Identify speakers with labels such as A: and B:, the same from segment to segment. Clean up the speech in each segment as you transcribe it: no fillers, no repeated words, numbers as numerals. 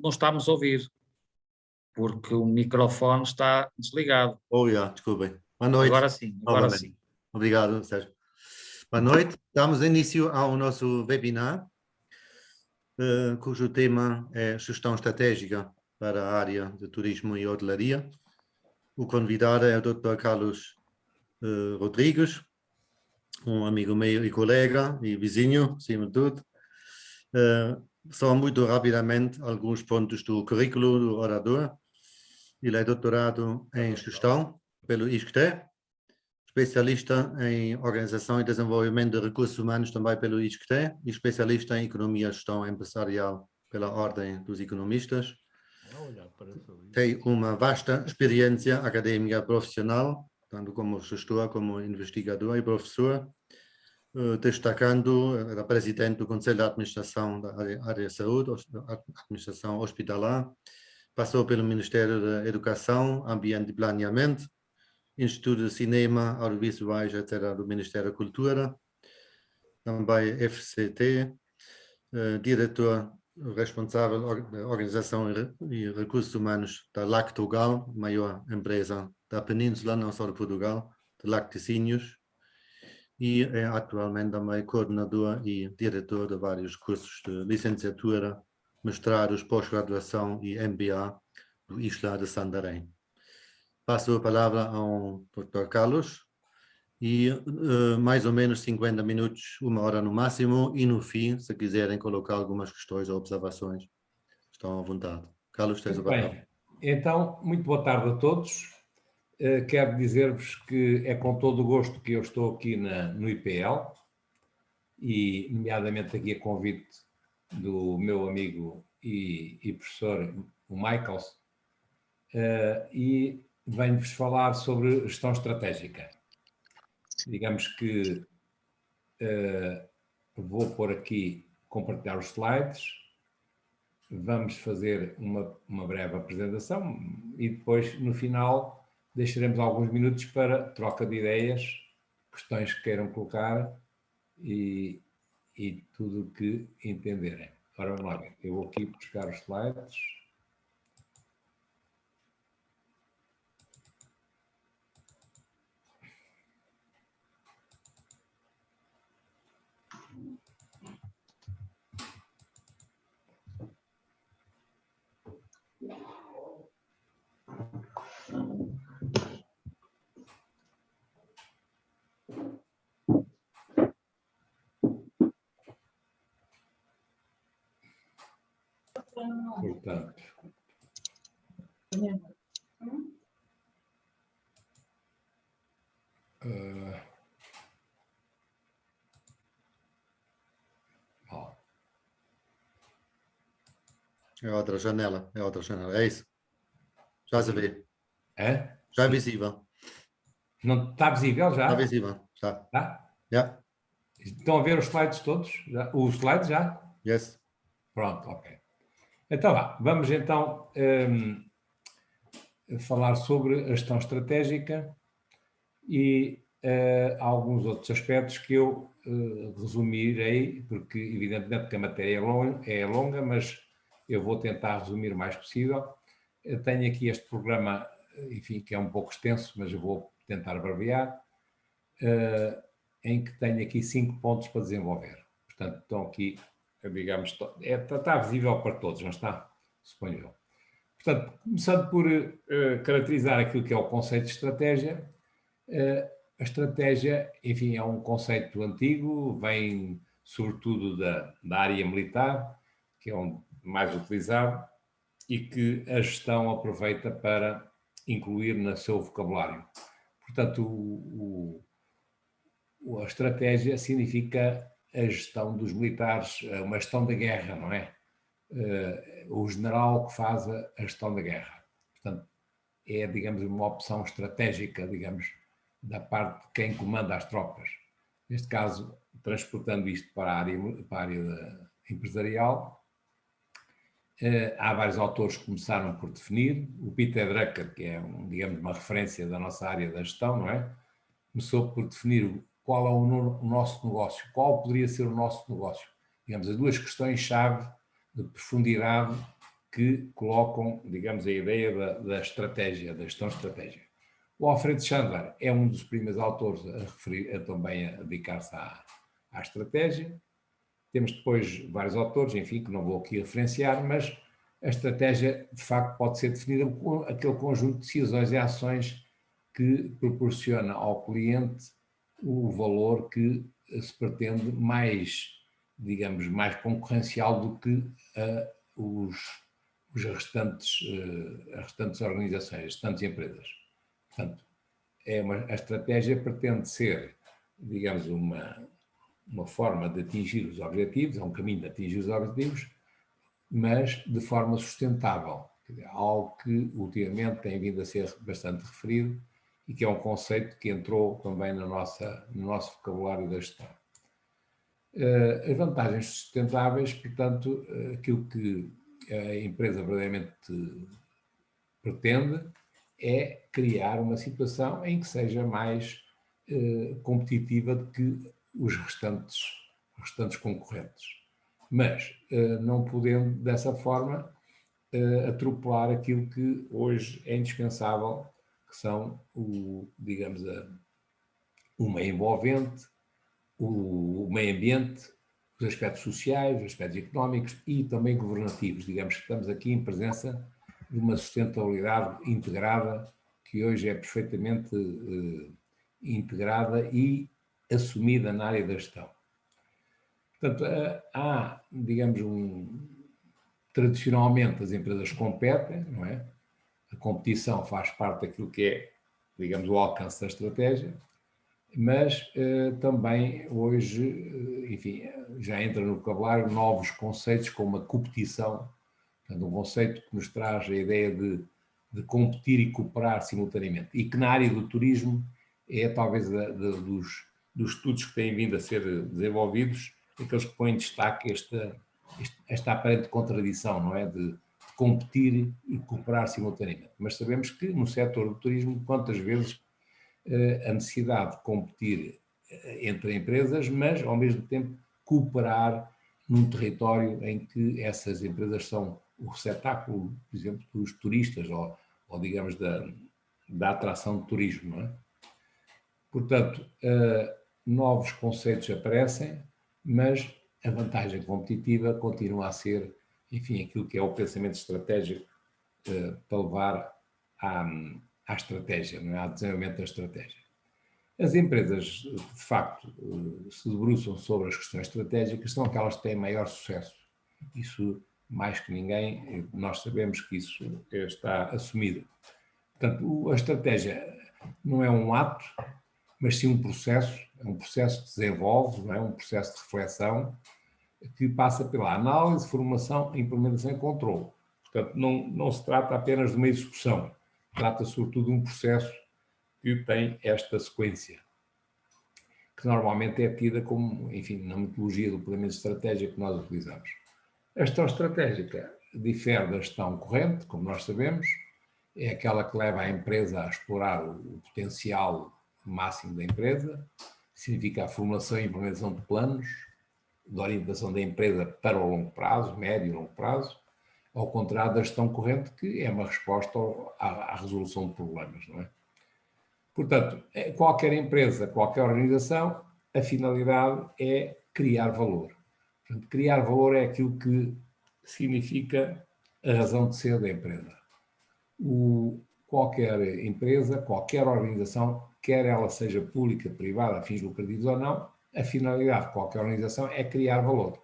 A: não estamos a ouvir, porque o microfone está desligado.
B: Desculpem. Boa noite.
A: Agora sim, agora sim.
B: Obrigado, Sérgio. Boa noite. Damos início ao nosso webinar, cujo tema é gestão estratégica para a área de turismo e hotelaria. O convidado é o Dr. Carlos Rodrigues, um amigo meu e colega e vizinho, acima de tudo. Só muito rapidamente alguns pontos do currículo do orador. Ele é doutorado em gestão pelo ISCTE, especialista em organização e desenvolvimento de recursos humanos também pelo ISCTE e especialista em economia e gestão empresarial pela Ordem dos Economistas. Tem uma vasta experiência académica profissional, tanto como gestor, como investigador e professor, destacando a presidente do Conselho de Administração da área de saúde, administração hospitalar, passou pelo Ministério da Educação, Ambiente e Planeamento, Instituto de Cinema, Audiovisuais, etc., do Ministério da Cultura, também FCT, diretor responsável da Organização e Recursos Humanos da Lactogal, maior empresa da Península, não só de Portugal, de laticínios, e é atualmente também coordenador e diretor de vários cursos de licenciatura, mestrados, pós-graduação e MBA do Isla de Santarém. Passo a palavra ao Dr. Carlos e mais ou menos 50 minutos, 1 hora no máximo, e no fim, se quiserem colocar algumas questões ou observações, estão à vontade. Carlos, tens a palavra.
C: Bem, então, muito boa tarde a todos. Quero dizer-vos que é com todo o gosto que eu estou aqui no IPL, e nomeadamente aqui a convite do meu amigo e professor, o Michaels, e venho-vos falar sobre gestão estratégica. Digamos que vou pôr aqui, compartilhar os slides, vamos fazer uma breve apresentação e depois, no final, deixaremos alguns minutos para troca de ideias, questões que queiram colocar e tudo o que entenderem. Ora, vamos lá ver. Eu vou aqui buscar os slides. Portanto,
B: É outra janela, é isso? Já se vê.
C: é?
B: Já é visível.
C: Não está visível já?
B: Está visível, está.
C: Tá?
B: Yeah.
C: Estão a ver os slides todos? Os slides já?
B: Yes.
C: Pronto, ok. Então vamos então falar sobre a gestão estratégica e alguns outros aspectos que eu resumirei, porque evidentemente que a matéria é longa, mas eu vou tentar resumir o mais possível. Eu tenho aqui este programa, enfim, que é um pouco extenso, mas eu vou tentar abreviar, em que tenho aqui 5 pontos para desenvolver. Portanto, estão aqui, digamos, está visível para todos, não está? Suponho eu. Portanto, começando por caracterizar aquilo que é o conceito de estratégia. A estratégia, enfim, é um conceito antigo, vem sobretudo da área militar, que é o mais utilizado, e que a gestão aproveita para incluir no seu vocabulário. Portanto, a estratégia significa a gestão dos militares, uma gestão da guerra, não é? O general que faz a gestão da guerra. Portanto, é, digamos, uma opção estratégica, digamos, da parte de quem comanda as tropas. Neste caso, transportando isto para a área empresarial, há vários autores que começaram por definir. O Peter Drucker, que é, digamos, uma referência da nossa área da gestão, não é? Começou por definir qual é o nosso negócio, qual poderia ser o nosso negócio. Digamos, as duas questões-chave de profundidade que colocam, digamos, a ideia da estratégia, da gestão estratégica. O Alfred Chandler é um dos primeiros autores a referir, também a dedicar-se à estratégia. Temos depois vários autores, enfim, que não vou aqui referenciar, mas a estratégia, de facto, pode ser definida como aquele conjunto de decisões e ações que proporciona ao cliente o valor que se pretende mais, digamos, mais concorrencial do que as restantes organizações, as restantes empresas. Portanto, a estratégia pretende ser, digamos, uma forma de atingir os objetivos, é um caminho de atingir os objetivos, mas de forma sustentável, algo que ultimamente tem vindo a ser bastante referido e que é um conceito que entrou também no nosso vocabulário da gestão. As vantagens sustentáveis, portanto, aquilo que a empresa verdadeiramente pretende é criar uma situação em que seja mais competitiva do que os restantes concorrentes. Mas não podendo, dessa forma, atropelar aquilo que hoje é indispensável, que são, digamos, o meio envolvente, o meio ambiente, os aspectos sociais, os aspectos económicos e também governativos. Digamos que estamos aqui em presença de uma sustentabilidade integrada que hoje é perfeitamente integrada e assumida na área da gestão. Portanto, há, digamos, tradicionalmente as empresas competem, não é? A competição faz parte daquilo que é, digamos, o alcance da estratégia, mas também hoje, enfim, já entra no vocabulário novos conceitos como a competição, portanto, um conceito que nos traz a ideia de competir e cooperar simultaneamente, e que na área do turismo é talvez dos estudos que têm vindo a ser desenvolvidos, aqueles que põem em destaque esta aparente contradição, não é? De competir e cooperar simultaneamente. Mas sabemos que no setor do turismo, quantas vezes a necessidade de competir entre empresas, mas ao mesmo tempo cooperar num território em que essas empresas são o receptáculo, por exemplo, dos turistas ou digamos, da atração de turismo, não é? Portanto, novos conceitos aparecem, mas a vantagem competitiva continua a ser, enfim, aquilo que é o pensamento estratégico para levar à estratégia, não é? Ao desenvolvimento da estratégia. As empresas, de facto, se debruçam sobre as questões estratégicas, são aquelas que têm maior sucesso. Isso, mais que ninguém, nós sabemos que isso está assumido. Portanto, a estratégia não é um ato, mas sim um processo, é um processo que se desenvolve, não é? Um processo de reflexão que passa pela análise, formação, implementação e controle. Portanto, não se trata apenas de uma execução, trata sobretudo de um processo que tem esta sequência, que normalmente é tida como, enfim, na metodologia do planeamento estratégico que nós utilizamos. A gestão estratégica difere da gestão corrente, como nós sabemos, é aquela que leva a empresa a explorar o potencial máximo da empresa, significa a formulação e implementação de planos, de orientação da empresa para o longo prazo, médio e longo prazo, ao contrário da gestão corrente, que é uma resposta à resolução de problemas, não é? Portanto, qualquer empresa, qualquer organização, a finalidade é criar valor. Portanto, criar valor é aquilo que significa a razão de ser da empresa. Qualquer empresa, qualquer organização, quer ela seja pública, privada, a fins lucrativos ou não, a finalidade de qualquer organização é criar valor.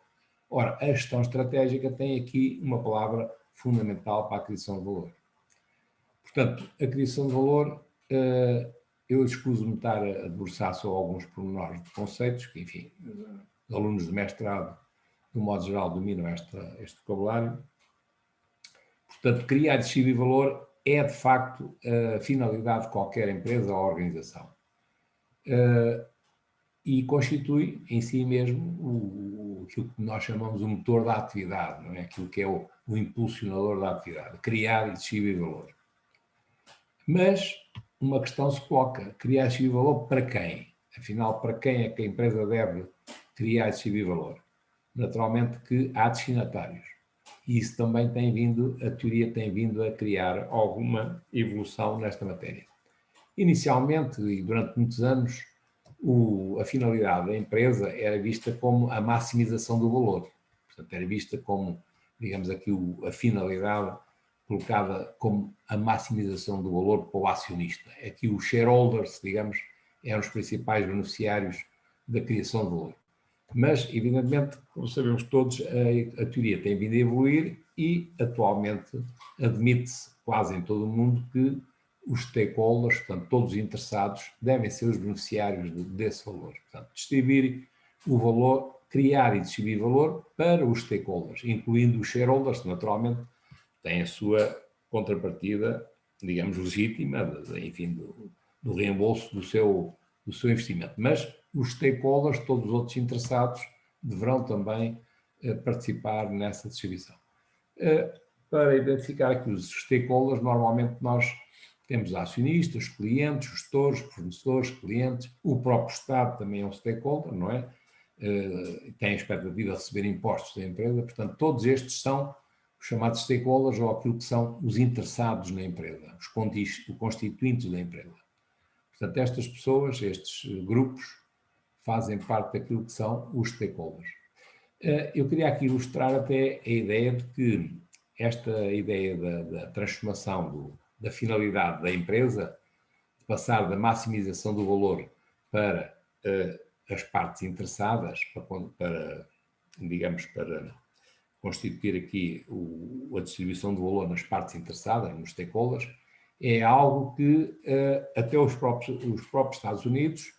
C: Ora, a gestão estratégica tem aqui uma palavra fundamental para a criação de valor. Portanto, a criação de valor, eu escuso-me estar a debruçar sobre alguns pormenores de conceitos, que, enfim, os alunos de mestrado, de um modo geral, dominam este vocabulário. Portanto, criar e distribuir valor é, de facto, a finalidade de qualquer empresa ou organização. E constitui em si mesmo aquilo que nós chamamos o motor da atividade, não é? Aquilo que é o impulsionador da atividade, criar e distribuir valor. Mas uma questão se coloca, criar e distribuir valor para quem? Afinal, para quem é que a empresa deve criar e distribuir valor? Naturalmente que há destinatários. E isso também a teoria tem vindo a criar alguma evolução nesta matéria. Inicialmente, e durante muitos anos, a finalidade da empresa era vista como a maximização do valor. Portanto, era vista como, digamos aqui, a finalidade colocada como a maximização do valor para o acionista. Aqui os shareholders, digamos, eram os principais beneficiários da criação de valor. Mas, evidentemente, como sabemos todos, a teoria tem vindo a evoluir e, atualmente, admite-se quase em todo o mundo que os stakeholders, portanto, todos os interessados, devem ser os beneficiários desse valor. Portanto, distribuir o valor, criar e distribuir valor para os stakeholders, incluindo os shareholders, que naturalmente têm a sua contrapartida, digamos, legítima, enfim, do reembolso do seu investimento. Mas os stakeholders, todos os outros interessados, deverão também participar nessa distribuição. Para identificar aqui os stakeholders, normalmente nós temos acionistas, clientes, gestores, fornecedores, clientes, o próprio Estado também é um stakeholder, não é? Tem a expectativa de receber impostos da empresa, portanto, todos estes são os chamados stakeholders ou aquilo que são os interessados na empresa, os constituintes da empresa. Portanto, estas pessoas, estes grupos, fazem parte daquilo que são os stakeholders. Eu queria aqui ilustrar até a ideia de que esta ideia da transformação da finalidade da empresa, de passar da maximização do valor para as partes interessadas, para constituir aqui a distribuição do valor nas partes interessadas, nos stakeholders, é algo que até os próprios Estados Unidos,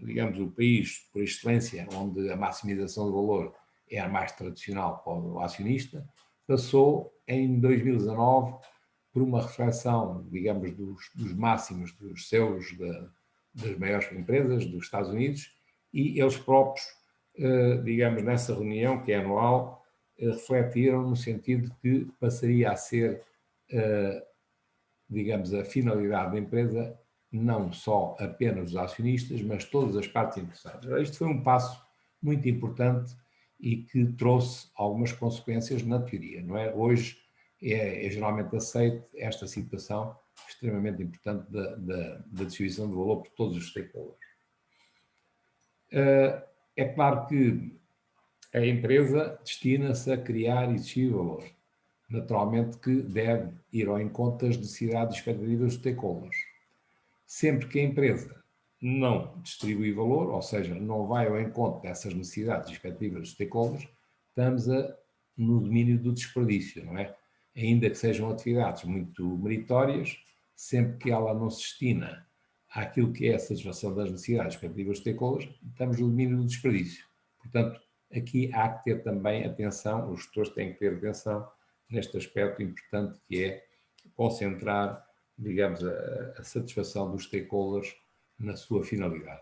C: digamos, o país por excelência onde a maximização do valor é a mais tradicional para o acionista, passou em 2019 por uma reflexão, digamos, dos máximos dos CEOs das maiores empresas dos Estados Unidos e eles próprios, digamos, nessa reunião que é anual, refletiram no sentido de que passaria a ser, digamos, a finalidade da empresa não só apenas os acionistas, mas todas as partes interessadas. Isto foi um passo muito importante e que trouxe algumas consequências na teoria, não é? Hoje é geralmente aceito esta situação extremamente importante da distribuição de valor por todos os stakeholders. É claro que a empresa destina-se a criar e distribuir valor. Naturalmente que deve ir ao encontro das necessidades e expectativas dos stakeholders. Sempre que a empresa não distribui valor, ou seja, não vai ao encontro dessas necessidades e expectativas dos stakeholders, estamos no domínio do desperdício, não é? Ainda que sejam atividades muito meritórias, sempre que ela não se destina àquilo que é a satisfação das necessidades e expectativas dos stakeholders, estamos no domínio do desperdício. Portanto, aqui há que ter também atenção, os gestores têm que ter atenção neste aspecto importante que é concentrar, digamos, a satisfação dos stakeholders na sua finalidade.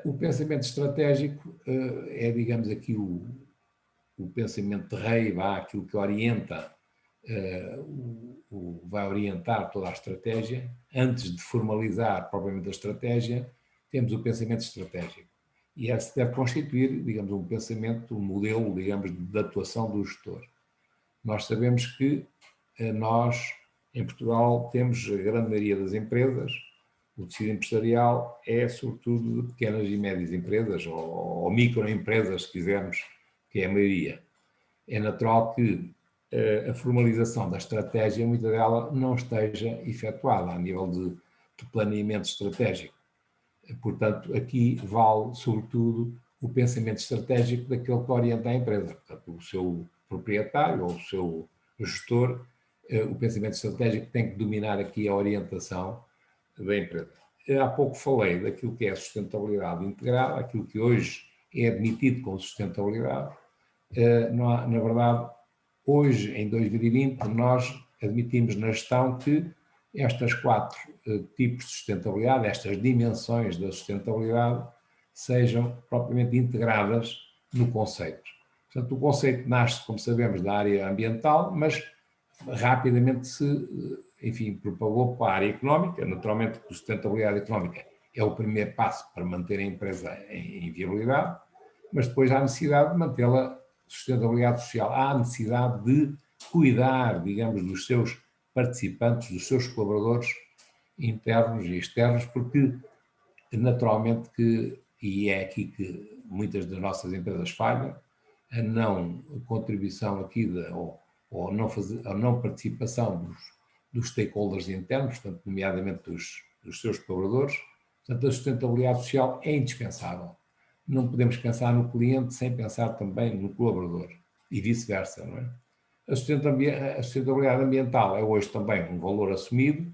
C: O pensamento estratégico é, digamos, aqui o pensamento de rei, aquilo que orienta, vai orientar toda a estratégia. Antes de formalizar propriamente a estratégia, temos o pensamento estratégico. E esse deve constituir, digamos, um pensamento, um modelo, digamos, de atuação do gestor. Nós sabemos que nós, em Portugal, temos a grande maioria das empresas, o tecido empresarial é sobretudo de pequenas e médias empresas, ou microempresas, se quisermos, que é a maioria. É natural que a formalização da estratégia, muita dela não esteja efetuada a nível de planeamento estratégico. Portanto, aqui vale, sobretudo, o pensamento estratégico daquele que orienta a empresa. Portanto, o seu proprietário ou o seu gestor, o pensamento estratégico tem que dominar aqui a orientação da empresa. Há pouco falei daquilo que é a sustentabilidade integrada, aquilo que hoje é admitido como sustentabilidade. Na verdade, hoje, em 2020, nós admitimos na gestão que estas 4 tipos de sustentabilidade, estas dimensões da sustentabilidade, sejam propriamente integradas no conceito. Portanto, o conceito nasce, como sabemos, da área ambiental, mas rapidamente se, enfim, propagou para a área económica. Naturalmente, a sustentabilidade económica é o primeiro passo para manter a empresa em viabilidade, mas depois há necessidade de mantê-la sustentabilidade social, há a necessidade de cuidar, digamos, dos seus participantes, dos seus colaboradores internos e externos, porque naturalmente que, e é aqui que muitas das nossas empresas falham, a não contribuição aqui, ou a não participação dos stakeholders internos, portanto, nomeadamente dos seus colaboradores. Portanto, a sustentabilidade social é indispensável. Não podemos pensar no cliente sem pensar também no colaborador e vice-versa, não é? A sustentabilidade ambiental é hoje também um valor assumido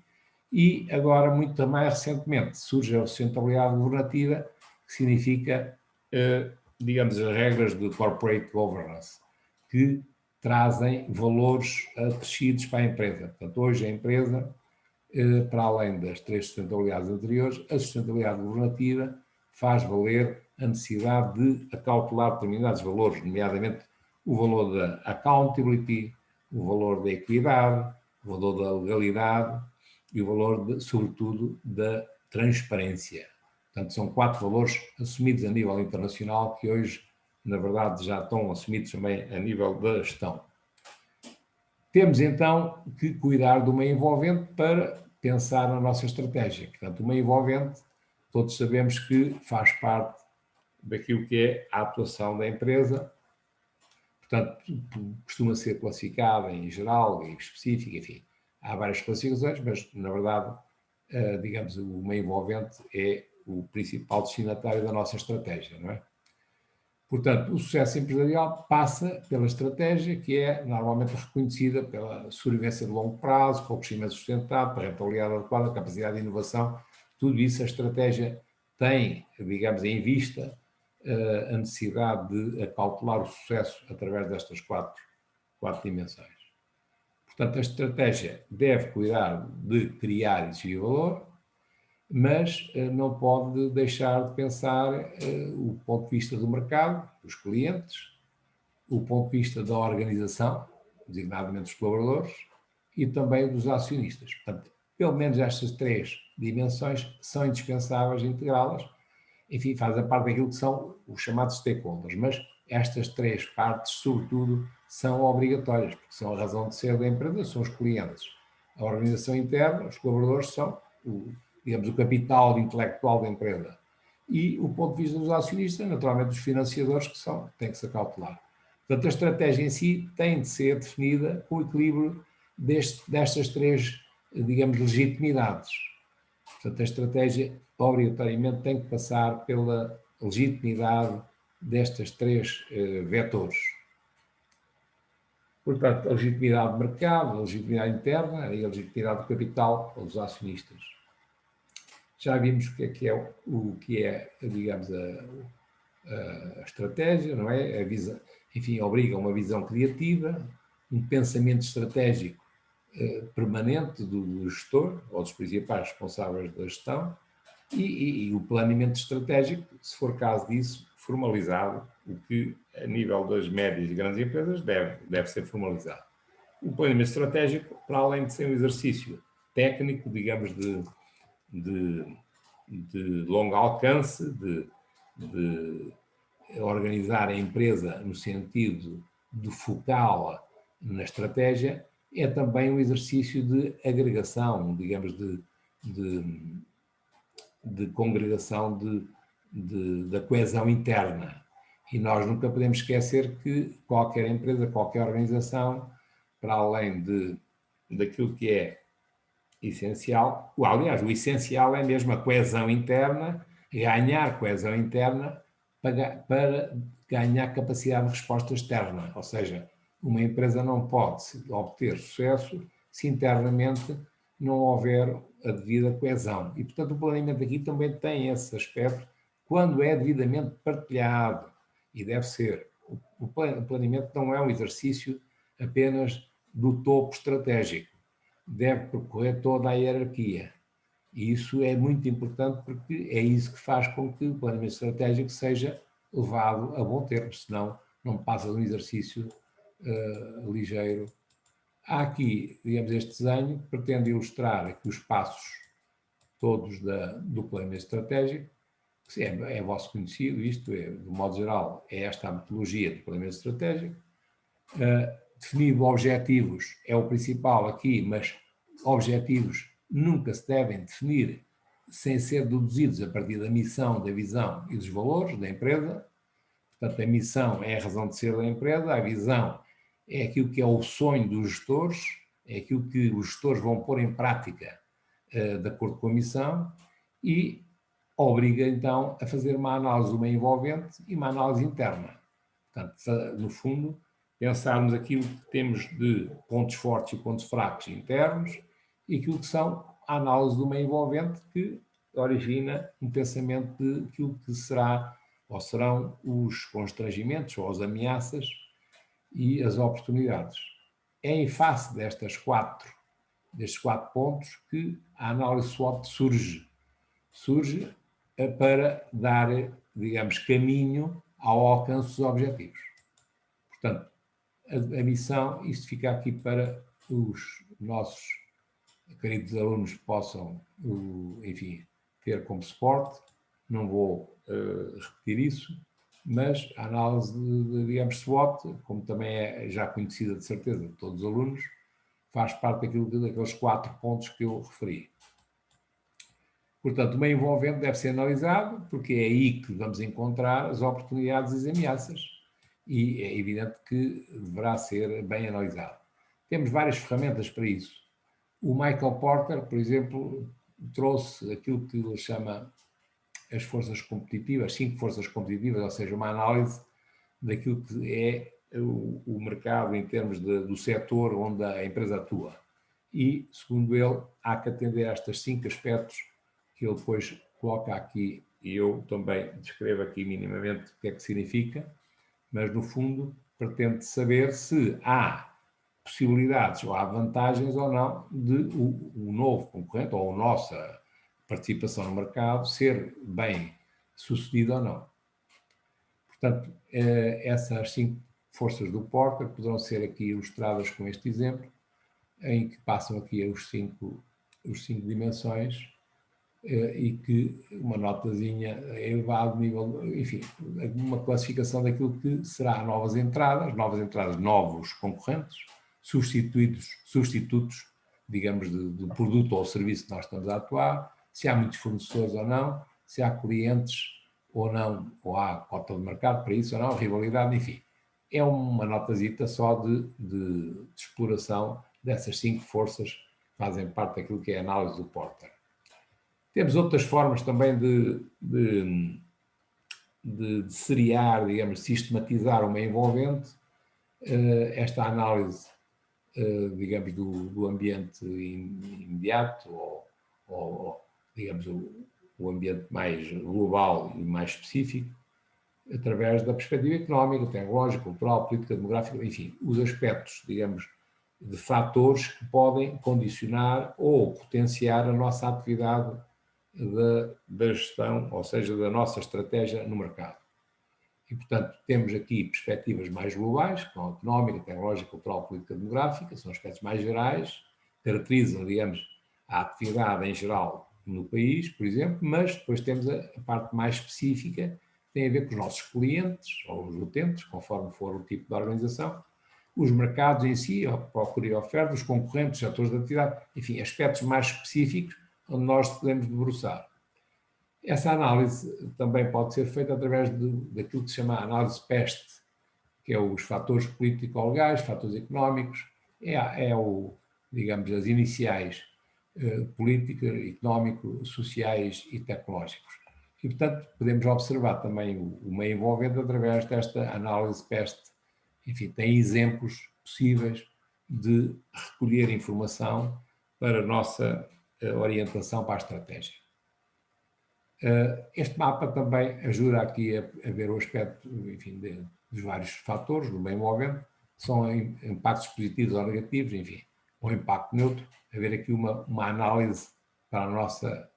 C: e agora, muito mais recentemente, surge a sustentabilidade governativa, que significa, digamos, as regras de corporate governance, que trazem valores acrescidos para a empresa. Portanto, hoje a empresa, para além das 3 sustentabilidades anteriores, a sustentabilidade governativa faz valer a necessidade de acautelar determinados valores, nomeadamente o valor da accountability, o valor da equidade, o valor da legalidade e o valor, sobretudo, da transparência. Portanto, são 4 valores assumidos a nível internacional que hoje, na verdade, já estão assumidos também a nível da gestão. Temos, então, que cuidar de uma envolvente para pensar na nossa estratégia. Portanto, uma envolvente, todos sabemos que faz parte daquilo que é a atuação da empresa. Portanto, costuma ser classificada em geral, em específico, enfim. Há várias classificações, mas, na verdade, digamos, o meio envolvente é o principal destinatário da nossa estratégia, não é? Portanto, o sucesso empresarial passa pela estratégia, que é normalmente reconhecida pela sobrevivência de longo prazo, pelo crescimento sustentado, pela rentabilidade adequada, capacidade de inovação. Tudo isso a estratégia tem, digamos, em vista a necessidade de acautelar o sucesso através destas quatro dimensões. Portanto, a estratégia deve cuidar de criar e exigir valor, mas não pode deixar de pensar o ponto de vista do mercado, dos clientes, o ponto de vista da organização, designadamente dos colaboradores, e também dos acionistas. Portanto, pelo menos estas 3 dimensões são indispensáveis integrá-las. Enfim, fazem parte daquilo que são os chamados stakeholders, mas estas 3 partes, sobretudo, são obrigatórias, porque são a razão de ser da empresa, são os clientes. A organização interna, os colaboradores são, digamos, o capital intelectual da empresa. E o ponto de vista dos acionistas, naturalmente, os financiadores, que têm que se acautelar. Portanto, a estratégia em si tem de ser definida com o equilíbrio destas 3, digamos, legitimidades. Portanto, a estratégia obrigatoriamente tem que passar pela legitimidade destas 3 vetores. Portanto, a legitimidade do mercado, a legitimidade interna e a legitimidade do capital dos acionistas. Já vimos o que é, digamos, a estratégia, não é? A visão, enfim, obriga a uma visão criativa, um pensamento estratégico permanente do gestor ou dos principais responsáveis da gestão e o planeamento estratégico, se for caso disso, formalizado, o que a nível das médias e grandes empresas deve ser formalizado. O planeamento estratégico, para além de ser um exercício técnico, digamos, de longo alcance, de organizar a empresa no sentido de focá-la na estratégia, é também um exercício de agregação, digamos, de congregação da coesão interna. E nós nunca podemos esquecer que qualquer empresa, qualquer organização, para além daquilo que é essencial, aliás, o essencial é mesmo a coesão interna, ganhar coesão interna para ganhar capacidade de resposta externa. Ou seja, uma empresa não pode obter sucesso se internamente não houver a devida coesão. E, portanto, o planeamento aqui também tem esse aspecto quando é devidamente partilhado. E deve ser. O planeamento não é um exercício apenas do topo estratégico. Deve percorrer toda a hierarquia. E isso é muito importante porque é isso que faz com que o planeamento estratégico seja levado a bom termo, senão não passa de um exercício ligeiro. Há aqui, digamos, este desenho que pretende ilustrar aqui os passos todos do planeamento estratégico, é vosso conhecido, isto é, de modo geral, é esta a metodologia de planeamento estratégico. Definir objetivos é o principal aqui, mas objetivos nunca se devem definir sem ser deduzidos a partir da missão, da visão e dos valores da empresa. Portanto, a missão é a razão de ser da empresa, a visão é aquilo que é o sonho dos gestores, é aquilo que os gestores vão pôr em prática de acordo com a missão e obriga então a fazer uma análise do meio envolvente e uma análise interna. Portanto, no fundo, pensarmos aquilo que temos de pontos fortes e pontos fracos internos e aquilo que são a análise do meio envolvente que origina um pensamento de aquilo que será ou serão os constrangimentos ou as ameaças e as oportunidades. É em face destes quatro pontos que a análise SWOT surge para dar, digamos, caminho ao alcance dos objetivos. Portanto, a missão, isto fica aqui para os nossos queridos alunos possam, enfim, ter como suporte. Não vou repetir isso, mas a análise digamos, SWOT, como também é já conhecida de certeza de todos os alunos, faz parte daqueles 4 pontos que eu referi. Portanto, o meio envolvente deve ser analisado, porque é aí que vamos encontrar as oportunidades e as ameaças, e é evidente que deverá ser bem analisado. Temos várias ferramentas para isso. O Michael Porter, por exemplo, trouxe aquilo que ele chama as forças competitivas, 5 forças competitivas, ou seja, uma análise daquilo que é o mercado em termos do setor onde a empresa atua. E, segundo ele, há que atender a estes 5 aspectos que ele depois coloca aqui, e eu também descrevo aqui minimamente o que é que significa, mas, no fundo, pretende saber se há possibilidades ou há vantagens ou não de o novo concorrente ou a nossa participação no mercado ser bem sucedida ou não. Portanto, essas 5 forças do Porter poderão ser aqui ilustradas com este exemplo, em que passam aqui os cinco dimensões e que uma notazinha elevado nível, enfim, uma classificação daquilo que será novas entradas, novos concorrentes, substitutos, digamos, do produto ou serviço que nós estamos a atuar, se há muitos fornecedores ou não, se há clientes ou não, ou há cota de mercado para isso ou não, rivalidade, enfim. É uma notazita só de exploração dessas 5 forças que fazem parte daquilo que é a análise do Porter. Temos outras formas também de seriar, digamos, sistematizar o meio envolvente, esta análise, digamos, do ambiente imediato ou digamos, o ambiente mais global e mais específico, através da perspectiva económica, tecnológica, cultural, política, demográfica, enfim, os aspectos, digamos, de fatores que podem condicionar ou potenciar a nossa atividade da gestão, ou seja, da nossa estratégia no mercado. E, portanto, temos aqui perspectivas mais globais, que são económica, tecnológica, cultural, política, demográfica, são aspectos mais gerais, caracterizam, digamos, a atividade em geral no país, por exemplo, mas depois temos a parte mais específica, que tem a ver com os nossos clientes, ou os utentes, conforme for o tipo de organização, os mercados em si, a procura e a oferta, os concorrentes, os setores de atividade, enfim, aspectos mais específicos onde nós podemos debruçar. Essa análise também pode ser feita através daquilo que se chama análise PEST, que é os fatores político-legais, fatores económicos, digamos, as iniciais políticos, económicos, sociais e tecnológicos. E, portanto, podemos observar também o meio envolvente através desta análise PEST. Enfim, tem exemplos possíveis de recolher informação para a nossa orientação para a estratégia. Este mapa também ajuda aqui a ver o aspecto, enfim, dos vários fatores do meio envolvente, são impactos positivos ou negativos, enfim, ou impacto neutro, a ver aqui uma análise para a nossa,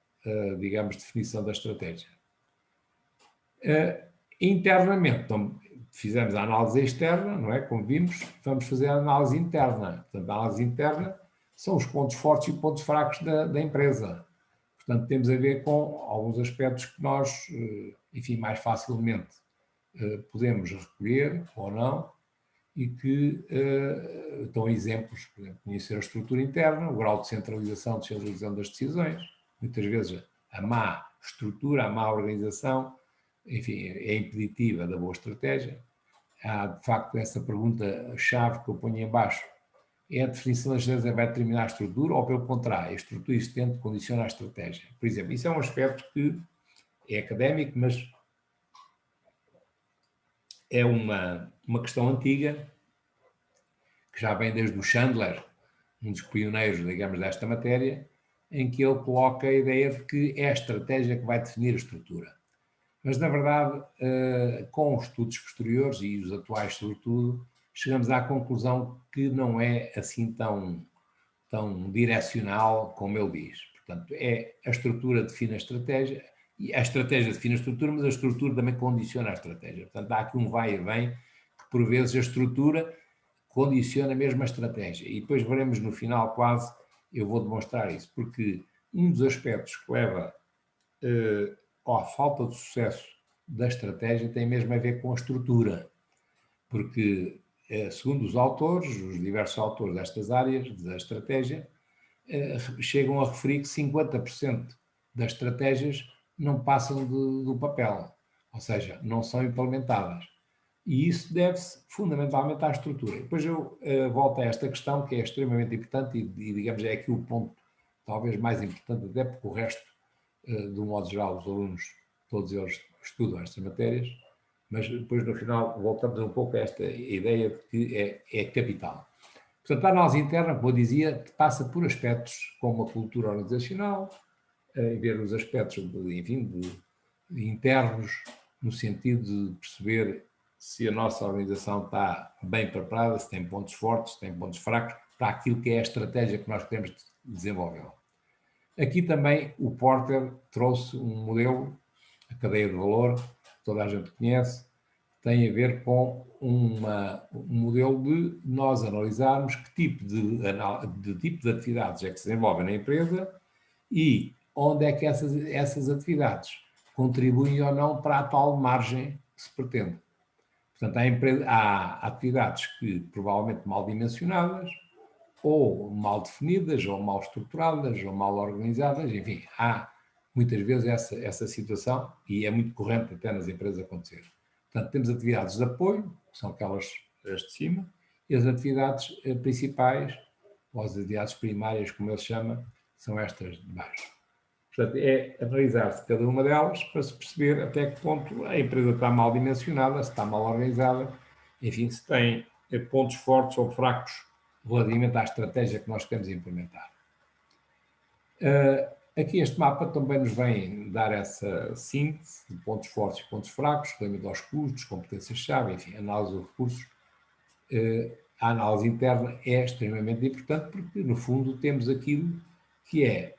C: digamos, definição da estratégia. Internamente, então, fizemos a análise externa, não é? Como vimos, vamos fazer a análise interna. Portanto, a análise interna são os pontos fortes e pontos fracos da empresa. Portanto, temos a ver com alguns aspectos que nós, enfim, mais facilmente podemos recolher ou não, e que dão exemplos, por exemplo, conhecer a estrutura interna, o grau de descentralização das decisões, muitas vezes a má estrutura, a má organização, enfim, é impeditiva da boa estratégia. Há, de facto, essa pergunta-chave que eu ponho em baixo, é a definição da estratégia vai determinar a estrutura ou, pelo contrário, a estrutura existente condiciona a estratégia? Por exemplo, isso é um aspecto que é académico, mas é uma questão antiga, que já vem desde o Chandler, um dos pioneiros, digamos, desta matéria, em que ele coloca a ideia de que é a estratégia que vai definir a estrutura. Mas, na verdade, com os estudos posteriores e os atuais, sobretudo, chegamos à conclusão que não é assim tão direcional como ele diz. Portanto, a estrutura define a estratégia, e a estratégia define a estrutura, mas a estrutura também condiciona a estratégia. Portanto, há aqui um vai e vem, que por vezes a estrutura condiciona mesmo a estratégia. E depois veremos no final quase, eu vou demonstrar isso, porque um dos aspectos que leva à falta de sucesso da estratégia tem mesmo a ver com a estrutura. Porque, segundo os autores, os diversos autores destas áreas da estratégia, chegam a referir que 50% das estratégias não passam do papel, ou seja, não são implementadas. E isso deve-se fundamentalmente à estrutura. Depois eu volto a esta questão que é extremamente importante e digamos, é aqui o ponto talvez mais importante, até porque o resto, de um modo geral, os alunos, todos eles estudam estas matérias, mas depois no final voltamos um pouco a esta ideia de que é capital. Portanto, a análise interna, como eu dizia, passa por aspectos como a cultura organizacional, ver os aspectos, enfim, de internos, no sentido de perceber se a nossa organização está bem preparada, se tem pontos fortes, se tem pontos fracos, para aquilo que é a estratégia que nós queremos desenvolver. Aqui também o Porter trouxe um modelo, a cadeia de valor, que toda a gente conhece, tem a ver com um modelo de nós analisarmos que tipo de atividades é que se desenvolvem na empresa e onde é que essas atividades contribuem ou não para a tal margem que se pretende. Portanto, há atividades que provavelmente mal dimensionadas, ou mal definidas, ou mal estruturadas, ou mal organizadas, enfim, há muitas vezes essa situação e é muito corrente até nas empresas acontecer. Portanto, temos atividades de apoio, que são aquelas de cima, e as atividades principais, ou as atividades primárias, como ele chama, são estas de baixo. Portanto, é analisar-se cada uma delas para se perceber até que ponto a empresa está mal dimensionada, se está mal organizada, enfim, se tem pontos fortes ou fracos relativamente à estratégia que nós queremos implementar. Aqui este mapa também nos vem dar essa síntese de pontos fortes e pontos fracos, relativamente aos custos, competências-chave, enfim, análise dos recursos. A análise interna é extremamente importante porque, no fundo, temos aquilo que é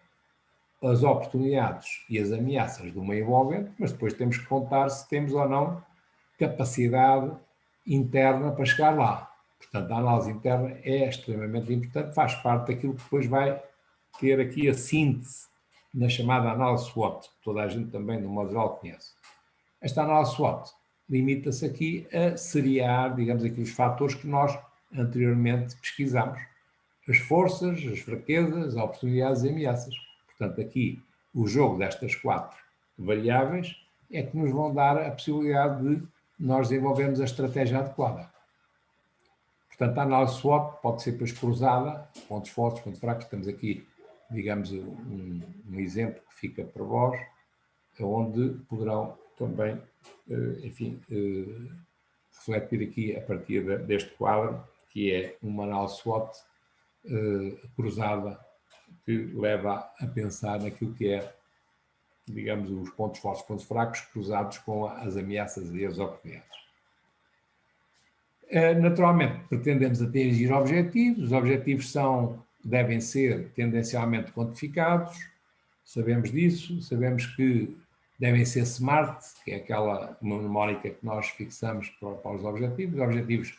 C: as oportunidades e as ameaças do meio envolvente, mas depois temos que contar se temos ou não capacidade interna para chegar lá. Portanto, a análise interna é extremamente importante, faz parte daquilo que depois vai ter aqui a síntese na chamada análise SWOT, que toda a gente também, no modo geral, conhece. Esta análise SWOT limita-se aqui a seriar, digamos aqui, os fatores que nós anteriormente pesquisamos. As forças, as fraquezas, as oportunidades e ameaças. Portanto, aqui, o jogo destas 4 variáveis é que nos vão dar a possibilidade de nós desenvolvermos a estratégia adequada. Portanto, a análise SWOT pode ser depois cruzada, pontos fortes, pontos fracos. Temos aqui, digamos, um exemplo que fica para vós, onde poderão também, enfim, refletir aqui a partir deste quadro, que é uma análise SWOT cruzada, que leva a pensar naquilo que é, digamos, os pontos fortes e pontos fracos cruzados com as ameaças e as oportunidades. Naturalmente, pretendemos atingir objetivos. Os objetivos devem ser tendencialmente quantificados, sabemos disso, sabemos que devem ser SMART, que é aquela mnemónica que nós fixamos para os objetivos. Os objetivos,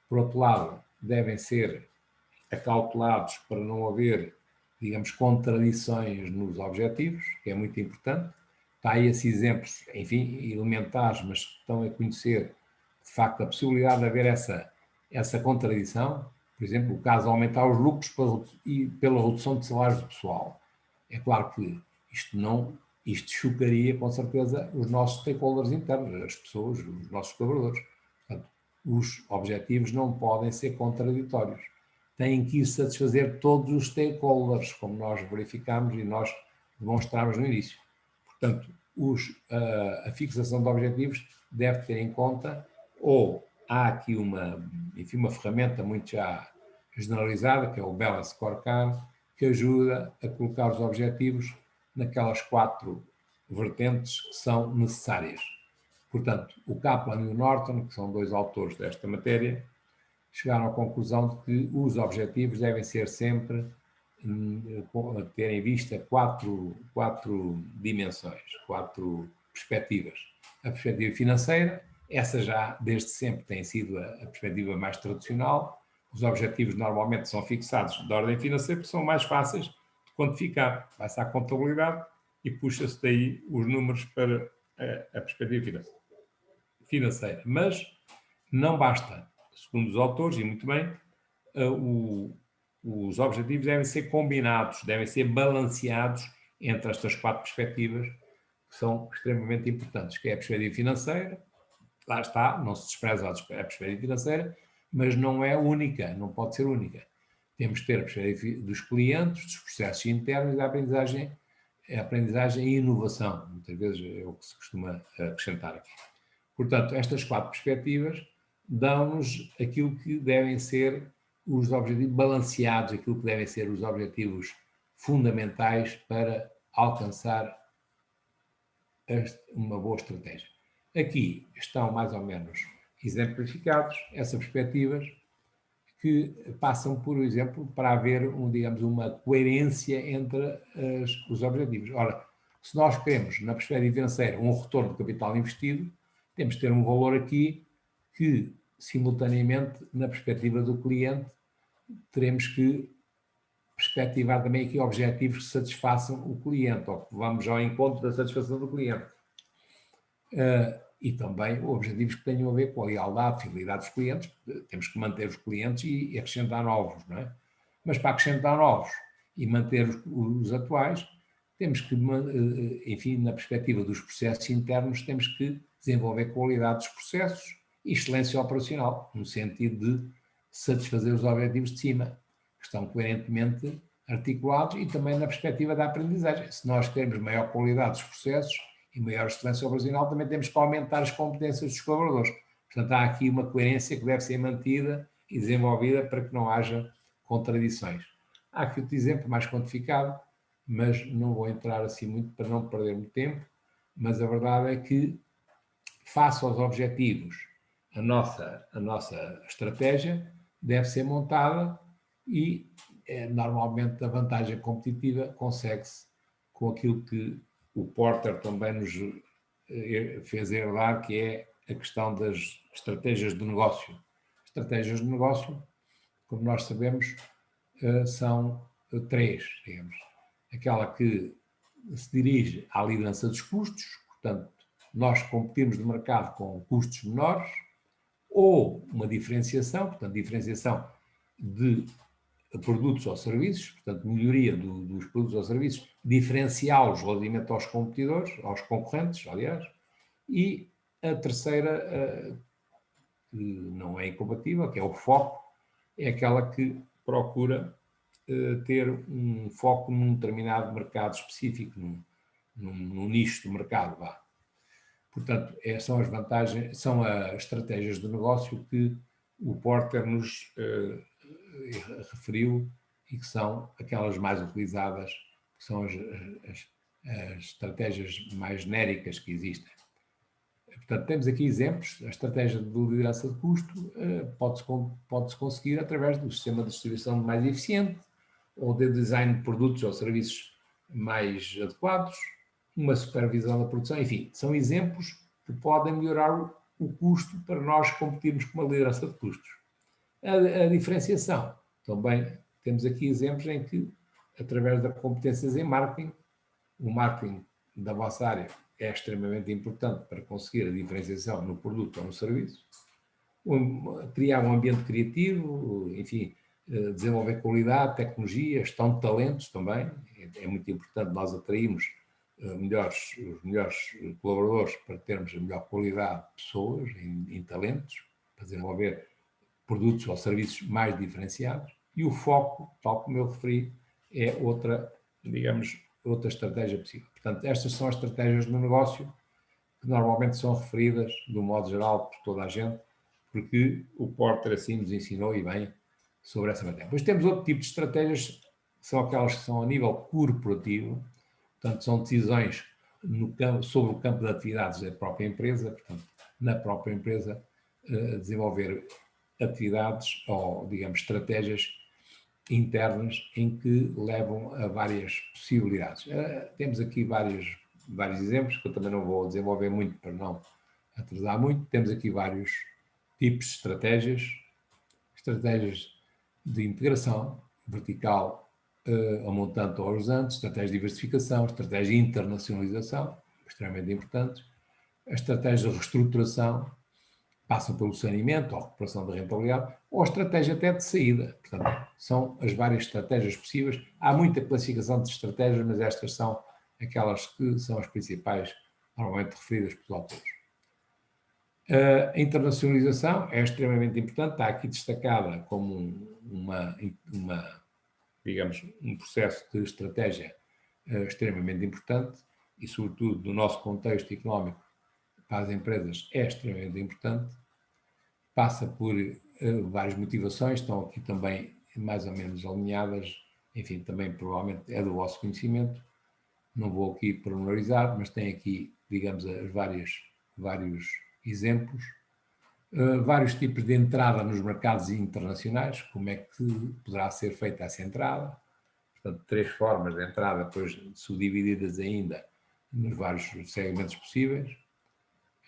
C: por outro lado, devem ser acautelados para não haver digamos, contradições nos objetivos, que é muito importante. Está aí esses exemplos, enfim, elementares, mas que estão a conhecer, de facto, a possibilidade de haver essa contradição. Por exemplo, o caso de aumentar os lucros pela redução de salários do pessoal. É claro que isto chocaria, com certeza, os nossos stakeholders internos, as pessoas, os nossos colaboradores. Portanto, os objetivos não podem ser contraditórios. Têm que ir satisfazer todos os stakeholders, como nós verificamos e nós demonstramos no início. Portanto, a fixação de objetivos deve ter em conta, ou há aqui uma ferramenta muito já generalizada, que é o Balance Scorecard, que ajuda a colocar os objetivos naquelas 4 vertentes que são necessárias. Portanto, o Kaplan e o Norton, que são 2 autores desta matéria, chegaram à conclusão de que os objetivos devem ser sempre ter em vista 4 dimensões, 4 perspectivas. A perspectiva financeira, essa já desde sempre tem sido a perspectiva mais tradicional. Os objetivos normalmente são fixados de ordem financeira porque são mais fáceis de quantificar. Vai-se à contabilidade e puxa-se daí os números para a perspectiva financeira. Mas não basta, segundo os autores, e muito bem, os objetivos devem ser combinados, devem ser balanceados entre estas 4 perspectivas, que são extremamente importantes, que é a perspectiva financeira, lá está, não se despreza a perspectiva financeira, mas não é única, não pode ser única. Temos que ter a perspectiva dos clientes, dos processos internos e da aprendizagem e inovação. Muitas vezes é o que se costuma acrescentar aqui. Portanto, estas 4 perspectivas dão-nos aquilo que devem ser os objetivos balanceados, aquilo que devem ser os objetivos fundamentais para alcançar uma boa estratégia. Aqui estão mais ou menos exemplificados essas perspectivas que passam, por exemplo, para haver, digamos, uma coerência entre os objetivos. Ora, se nós queremos, na perspectiva financeira, um retorno de capital investido, temos que ter um valor aqui que, simultaneamente, na perspectiva do cliente, teremos que perspectivar também aqui objetivos que satisfaçam o cliente, ou que vamos ao encontro da satisfação do cliente. E também objetivos que tenham a ver com a lealdade, fidelidade dos clientes. Temos que manter os clientes e acrescentar novos, não é? Mas para acrescentar novos e manter os atuais, temos que, enfim, na perspectiva dos processos internos, temos que desenvolver qualidade dos processos e excelência operacional, no sentido de satisfazer os objetivos de cima, que estão coerentemente articulados, e também na perspectiva da aprendizagem. Se nós queremos maior qualidade dos processos e maior excelência operacional, também temos que aumentar as competências dos colaboradores. Portanto, há aqui uma coerência que deve ser mantida e desenvolvida para que não haja contradições. Há aqui outro exemplo mais quantificado, mas não vou entrar assim muito para não perder muito tempo, mas a verdade é que, face aos objetivos, a nossa estratégia deve ser montada e, normalmente, a vantagem competitiva consegue-se com aquilo que o Porter também nos fez herdar, que é a questão das estratégias de negócio. Estratégias de negócio, como nós sabemos, são 3, digamos. Aquela que se dirige à liderança dos custos, portanto, nós competimos no mercado com custos menores, ou uma diferenciação, portanto, diferenciação de produtos ou serviços, portanto, melhoria dos produtos ou serviços, diferenciá-los relativamente aos competidores, aos concorrentes, aliás, e a terceira, que não é incompatível, que é o foco, é aquela que procura ter um foco num determinado mercado específico, num nicho do mercado, vá. Portanto, são as vantagens, são as estratégias de negócio que o Porter nos referiu e que são aquelas mais utilizadas, que são as estratégias mais genéricas que existem. Portanto, temos aqui exemplos. A estratégia de liderança de custo pode-se conseguir através do sistema de distribuição mais eficiente, ou de design de produtos ou serviços mais adequados, uma supervisão da produção, enfim, são exemplos que podem melhorar o custo para nós competirmos com uma liderança de custos. A diferenciação, também temos aqui exemplos em que através das competências em marketing. O marketing da vossa área é extremamente importante para conseguir a diferenciação no produto ou no serviço. Criar um ambiente criativo, enfim, desenvolver qualidade, tecnologia, gestão de talentos também. É muito importante nós atrairmos os melhores colaboradores para termos a melhor qualidade de pessoas em talentos, para desenvolver produtos ou serviços mais diferenciados. E o foco, tal como eu referi, é outra, digamos, outra estratégia possível. Portanto, estas são as estratégias do negócio que normalmente são referidas, de um modo geral, por toda a gente, porque o Porter assim nos ensinou e bem sobre essa matéria. Depois temos outro tipo de estratégias, que são aquelas que são a nível corporativo, portanto, são decisões sobre o campo de atividades da própria empresa, portanto, na própria empresa, desenvolver atividades ou, digamos, estratégias internas em que levam a várias possibilidades. Temos aqui vários exemplos, que eu também não vou desenvolver muito para não atrasar muito. Temos aqui vários tipos de estratégias de integração vertical, a montante ou horizonte, estratégias de diversificação, estratégias de internacionalização, extremamente importantes, a estratégia de reestruturação, passa pelo saneamento ou recuperação da rentabilidade, ou a estratégia até de saída. Portanto, são as várias estratégias possíveis. Há muita classificação de estratégias, mas estas são aquelas que são as principais, normalmente referidas pelos autores. A internacionalização é extremamente importante, está aqui destacada como digamos, um processo de estratégia extremamente importante e, sobretudo, no nosso contexto económico, para as empresas é extremamente importante. Passa por várias motivações, estão aqui também mais ou menos alinhadas, enfim, também provavelmente é do vosso conhecimento, não vou aqui pormenorizar, mas tem aqui, digamos, vários exemplos, vários tipos de entrada nos mercados internacionais, como é que poderá ser feita essa entrada, portanto, 3 formas de entrada, depois subdivididas ainda nos vários segmentos possíveis.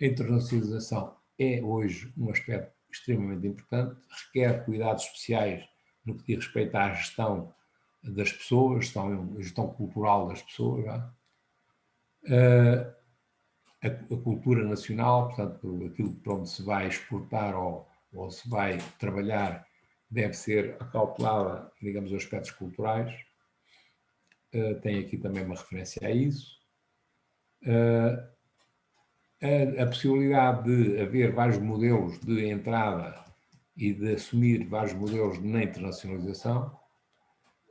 C: A internacionalização é hoje um aspecto extremamente importante, requer cuidados especiais no que diz respeito à gestão das pessoas, a gestão cultural das pessoas, a cultura nacional, portanto, aquilo para onde se vai exportar ou se vai trabalhar deve ser acautelada, digamos, os aspectos culturais. Tem aqui também uma referência a isso. A possibilidade de haver vários modelos de entrada e de assumir vários modelos na internacionalização,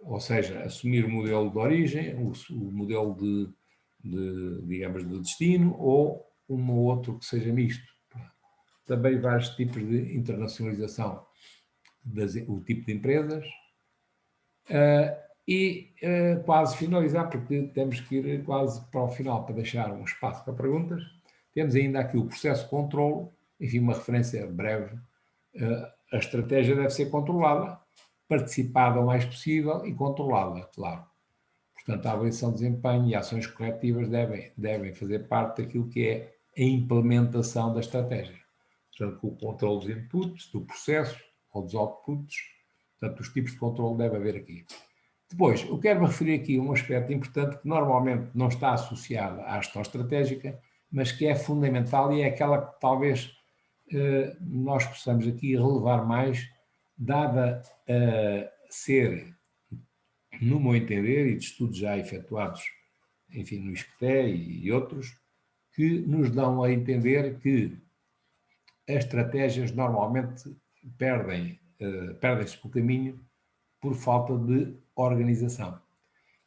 C: ou seja, assumir o modelo de origem, o modelo digamos, de destino, ou um ou outro que seja misto. Também vários tipos de internacionalização, o tipo de empresas. Quase finalizar, porque temos que ir quase para o final para deixar um espaço para perguntas. Temos ainda aqui o processo de controle, enfim, uma referência breve. A estratégia deve ser controlada, participada o mais possível e controlada, claro. Portanto, a avaliação de desempenho e ações corretivas devem fazer parte daquilo que é a implementação da estratégia. Portanto, com o controle dos inputs, do processo ou dos outputs, portanto, os tipos de controle deve haver aqui. Depois, eu quero me referir aqui a um aspecto importante que normalmente não está associado à gestão estratégica, mas que é fundamental e é aquela que talvez nós possamos aqui relevar mais, dada a ser, no meu entender, e de estudos já efetuados, enfim, no ISCTE e outros, que nos dão a entender que as estratégias normalmente perdem-se pelo caminho por falta de organização.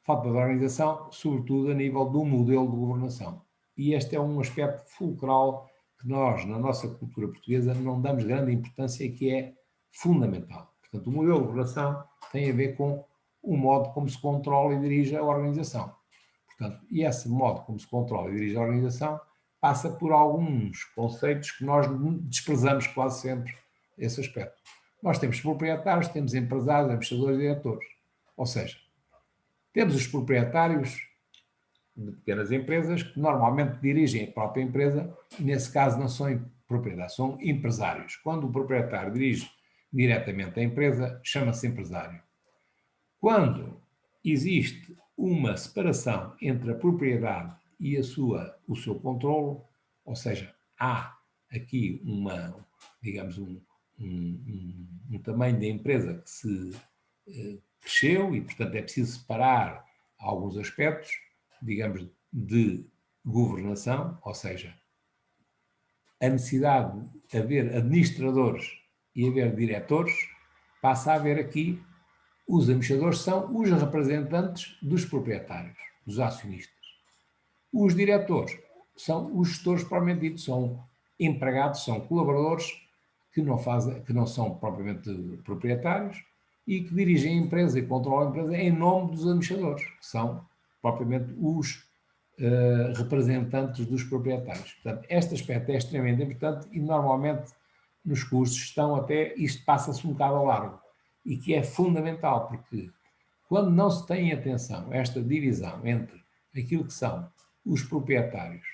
C: Falta de organização, sobretudo a nível do modelo de governação. E este é um aspecto fulcral que nós, na nossa cultura portuguesa, não damos grande importância e que é fundamental. Portanto, o modelo de governação tem a ver com o modo como se controla e dirige a organização. Portanto, e esse modo como se controla e dirige a organização passa por alguns conceitos que nós desprezamos quase sempre esse aspecto. Nós temos proprietários, temos empresários, administradores e diretores. Ou seja, temos os proprietários de pequenas empresas que normalmente dirigem a própria empresa e, nesse caso, não são proprietários, são empresários. Quando o proprietário dirige diretamente a empresa, chama-se empresário. existe uma separação entre a propriedade e o seu controlo, ou seja, há aqui digamos, um tamanho da empresa que se cresceu e, portanto, é preciso separar alguns aspectos, digamos, de governação, ou seja, a necessidade de haver administradores e haver diretores, passa a haver aqui, os administradores são os representantes dos proprietários, dos acionistas. Os diretores são os gestores propriamente ditos, são empregados, são colaboradores que não são propriamente proprietários e que dirigem a empresa e controlam a empresa em nome dos administradores, que são propriamente os representantes dos proprietários. Portanto, este aspecto é extremamente importante e normalmente nos cursos isto passa-se um bocado ao largo e que é fundamental, porque quando não se tem atenção a esta divisão entre aquilo que são os proprietários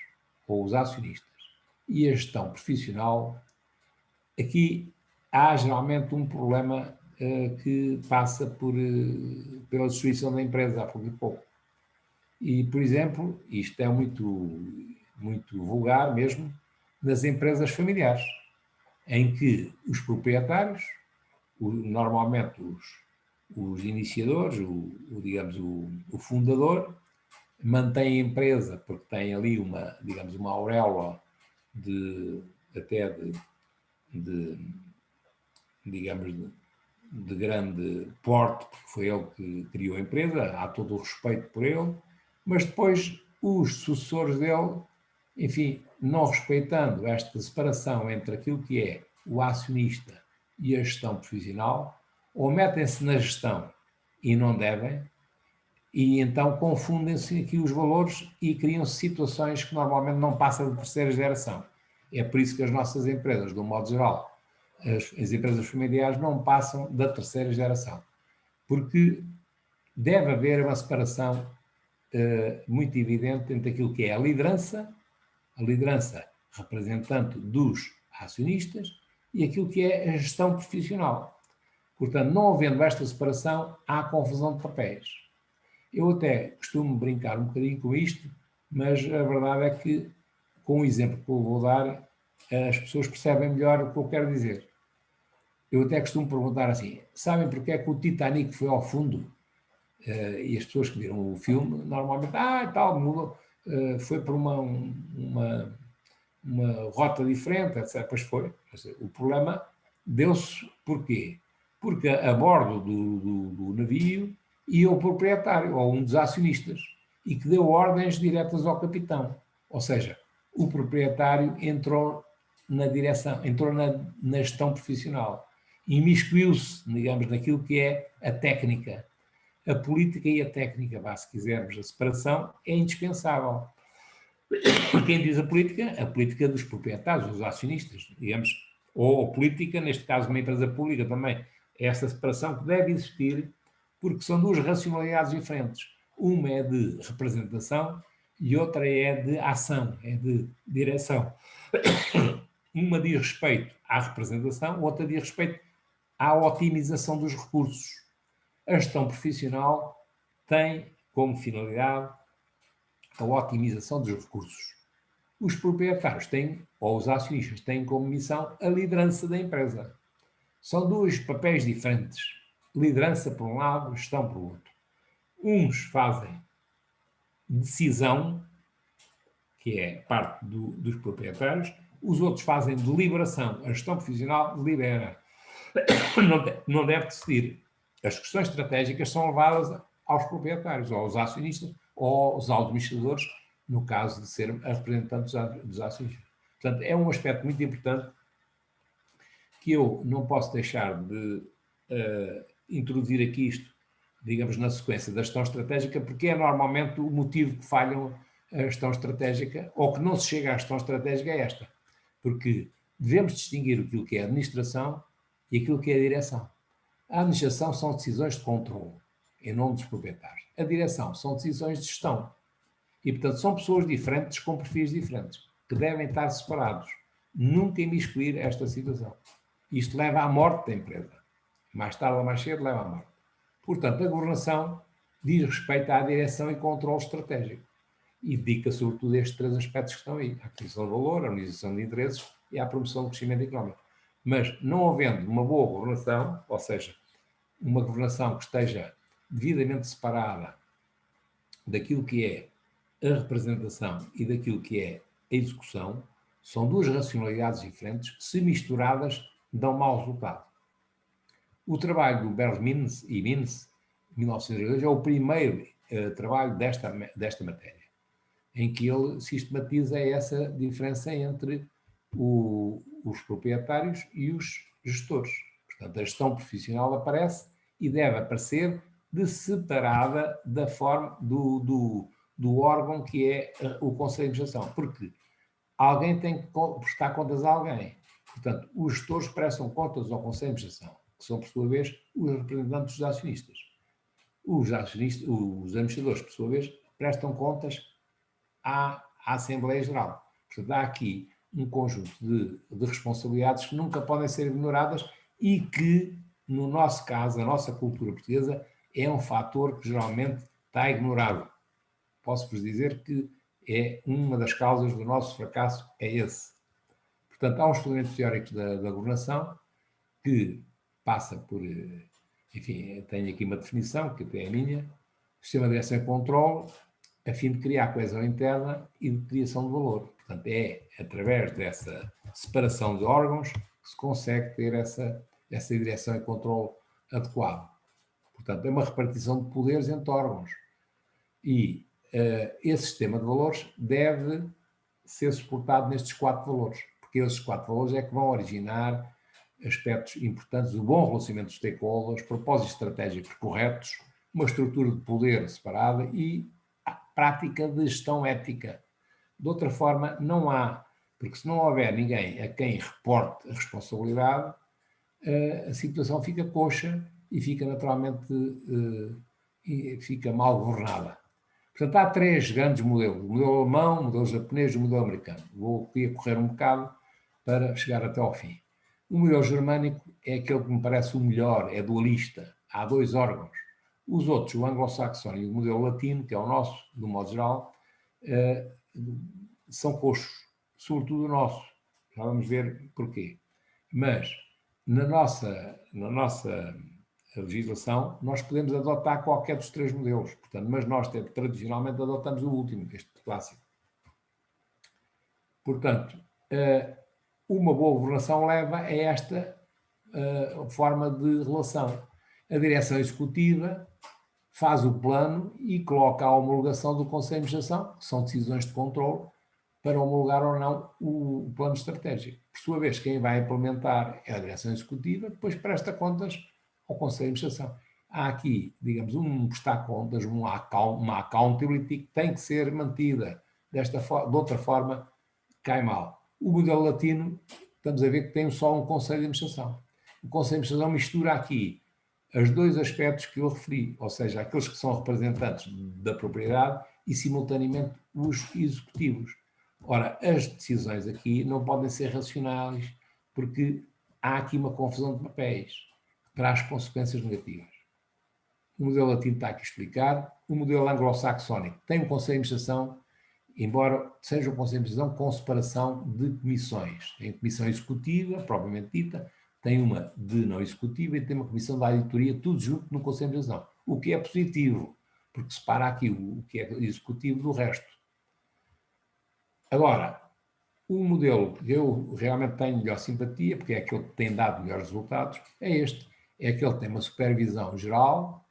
C: ou os acionistas e a gestão profissional, aqui há geralmente um problema que passa pela destruição da empresa a pouco e pouco. E, por exemplo, isto é muito vulgar mesmo, nas empresas familiares, em que os proprietários, normalmente os iniciadores, digamos, o fundador, mantém a empresa porque tem ali digamos, uma auréola de grande porte, porque foi ele que criou a empresa, há todo o respeito por ele, mas depois os sucessores dele, enfim, não respeitando esta separação entre aquilo que é o acionista e a gestão profissional, ou metem-se na gestão e não devem, e então confundem-se aqui os valores e criam-se situações que normalmente não passam de terceira geração. É por isso que as nossas empresas, de um modo geral, as empresas familiares não passam da terceira geração, porque deve haver uma separação muito evidente entre aquilo que é a liderança representante dos acionistas e aquilo que é a gestão profissional. Portanto, não havendo esta separação, há confusão de papéis. Eu até costumo brincar um bocadinho com isto, mas a verdade é que, com o exemplo que eu vou dar, as pessoas percebem melhor o que eu quero dizer. Eu até costumo perguntar assim, sabem porque é que o Titanic foi ao fundo? E as pessoas que viram o filme, normalmente, foi por uma rota diferente, etc. Pois foi. O problema deu-se porquê? Porque a bordo do navio ia o proprietário, ou um dos acionistas, e que deu ordens diretas ao capitão. Ou seja, o proprietário entrou na direção, entrou na gestão profissional, imiscuiu-se, digamos, naquilo que é a técnica. A política e a técnica, se quisermos, a separação é indispensável. Quem diz a política dos proprietários, dos acionistas, digamos, ou a política, neste caso uma empresa pública também, é essa separação que deve existir, porque são duas racionalidades diferentes. Uma é de representação e outra é de ação, é de direção. Uma diz respeito à representação, outra diz respeito à otimização dos recursos. A gestão profissional tem como finalidade a otimização dos recursos. Os proprietários têm, ou os acionistas, têm como missão a liderança da empresa. São dois papéis diferentes. Liderança por um lado, gestão por outro. Uns fazem decisão, que é parte dos proprietários, os outros fazem deliberação. A gestão profissional delibera. Não deve decidir. As questões estratégicas são levadas aos proprietários, ou aos acionistas, ou aos administradores, no caso de ser a representante dos acionistas. Portanto, é um aspecto muito importante que eu não posso deixar de introduzir aqui isto, digamos, na sequência da gestão estratégica, porque é normalmente o motivo que falham a gestão estratégica, ou que não se chega à gestão estratégica é esta. Porque devemos distinguir aquilo que é a administração e aquilo que é a direção. A administração são decisões de controle, em nome dos proprietários. A direção são decisões de gestão. E, portanto, são pessoas diferentes, com perfis diferentes, que devem estar separados. Nunca imiscuir esta situação. Isto leva à morte da empresa. Mais tarde ou mais cedo leva à morte. Portanto, a governação diz respeito à direção e controle estratégico e dedica sobretudo a estes 3 aspectos que estão aí, à aquisição de valor, à harmonização de interesses e à promoção do crescimento económico. Mas não havendo uma boa governação, ou seja, uma governação que esteja devidamente separada daquilo que é a representação e daquilo que é a execução, são 2 racionalidades diferentes que, se misturadas, dão mau resultado. O trabalho do Berl Mins e Mins, 1902, é o primeiro trabalho desta matéria, em que ele sistematiza essa diferença entre os proprietários e os gestores. Portanto, a gestão profissional aparece e deve aparecer de separada da forma do órgão que é o Conselho de Administração, porque alguém tem que prestar contas a alguém. Portanto, os gestores prestam contas ao Conselho de Administração, que são, por sua vez, os representantes dos acionistas. Os administradores, por sua vez, prestam contas à Assembleia Geral. Portanto, há aqui um conjunto de responsabilidades que nunca podem ser ignoradas e que, no nosso caso, a nossa cultura portuguesa, é um fator que geralmente está ignorado. Posso-vos dizer que é uma das causas do nosso fracasso, é esse. Portanto, há uns fundamentos teóricos da governação que passa por, enfim, tenho aqui uma definição, que até é minha, sistema de direção e controle, a fim de criar coesão interna e de criação de valor. Portanto, é através dessa separação de órgãos que se consegue ter essa direção e controle adequado. Portanto, é uma repartição de poderes entre órgãos. E esse sistema de valores deve ser suportado nestes 4 valores, porque esses 4 valores é que vão originar aspectos importantes do bom relacionamento dos stakeholders, propósitos estratégicos corretos, uma estrutura de poder separada e a prática de gestão ética. De outra forma, não há, porque se não houver ninguém a quem reporte a responsabilidade, a situação fica coxa e fica naturalmente fica mal governada. Portanto, há 3 grandes modelos: o modelo alemão, o modelo japonês e o modelo americano. Vou aqui correr um bocado para chegar até ao fim. O modelo germânico é aquele que me parece o melhor, é dualista, há 2 órgãos. Os outros, o anglo-saxónico e o modelo latino, que é o nosso, do modo geral, são coxos, sobretudo o nosso. Já vamos ver porquê. Mas, na nossa legislação, nós podemos adotar qualquer dos 3 modelos. Portanto, mas nós tradicionalmente adotamos o último, este clássico. Portanto, uma boa governação leva a esta forma de relação. A direção executiva faz o plano e coloca a homologação do Conselho de Administração, que são decisões de controle, para homologar ou não o plano estratégico. Por sua vez, quem vai implementar é a direção executiva, depois presta contas ao Conselho de Administração. Há aqui, digamos, um prestar contas, uma accountability que tem que ser mantida. De outra forma, cai mal. O modelo latino, estamos a ver que tem só um Conselho de Administração. O Conselho de Administração mistura aqui os 2 aspectos que eu referi, ou seja, aqueles que são representantes da propriedade e, simultaneamente, os executivos. Ora, as decisões aqui não podem ser racionais, porque há aqui uma confusão de papéis que traz consequências negativas. O modelo latino está aqui explicado. O modelo anglo-saxónico tem um Conselho de Administração, embora seja um Conselho de Administração com separação de comissões. Tem comissão executiva, propriamente dita, tem uma de não executiva e tem uma comissão da auditoria, tudo junto no Conselho de Administração. O que é positivo, porque separa aqui o que é executivo do resto. Agora, o modelo que eu realmente tenho melhor simpatia, porque é aquele que tem dado melhores resultados, é este. É aquele que tem uma supervisão geral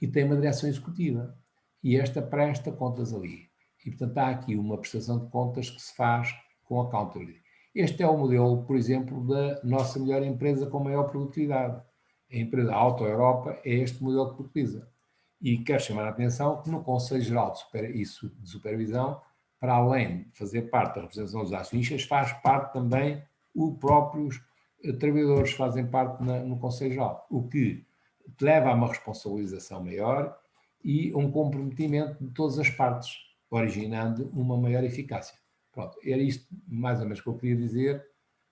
C: e tem uma direção executiva. E esta presta contas ali. E, portanto, há aqui uma prestação de contas que se faz com accountability. Este é o modelo, por exemplo, da nossa melhor empresa com maior produtividade. A empresa Auto Europa é este modelo que utiliza. E quero chamar a atenção que no Conselho Geral de Supervisão, para além de fazer parte da representação dos acionistas, faz parte também os próprios trabalhadores fazem parte no Conselho Geral, o que leva a uma responsabilização maior e um comprometimento de todas as partes, originando uma maior eficácia. Pronto, era isto mais ou menos que eu queria dizer.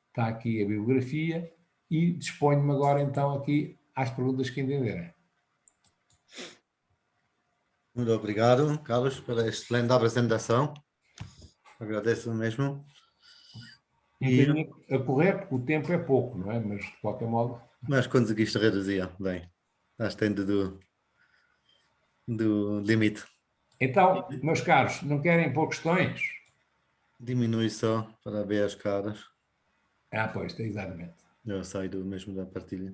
C: Está aqui a bibliografia e disponho-me agora então aqui às perguntas que entenderem.
B: Muito obrigado, Carlos, pela excelente apresentação. Agradeço mesmo.
C: Um
B: E,
C: bocadinho a correr, porque o tempo é pouco, não é? Mas, de qualquer modo...
B: mas conseguiste reduzir bem. Estás dentro do limite.
C: Então, meus caros, não querem pôr questões?
B: Diminui só para ver as caras.
C: Ah, pois, exatamente.
B: Eu saio mesmo da partilha.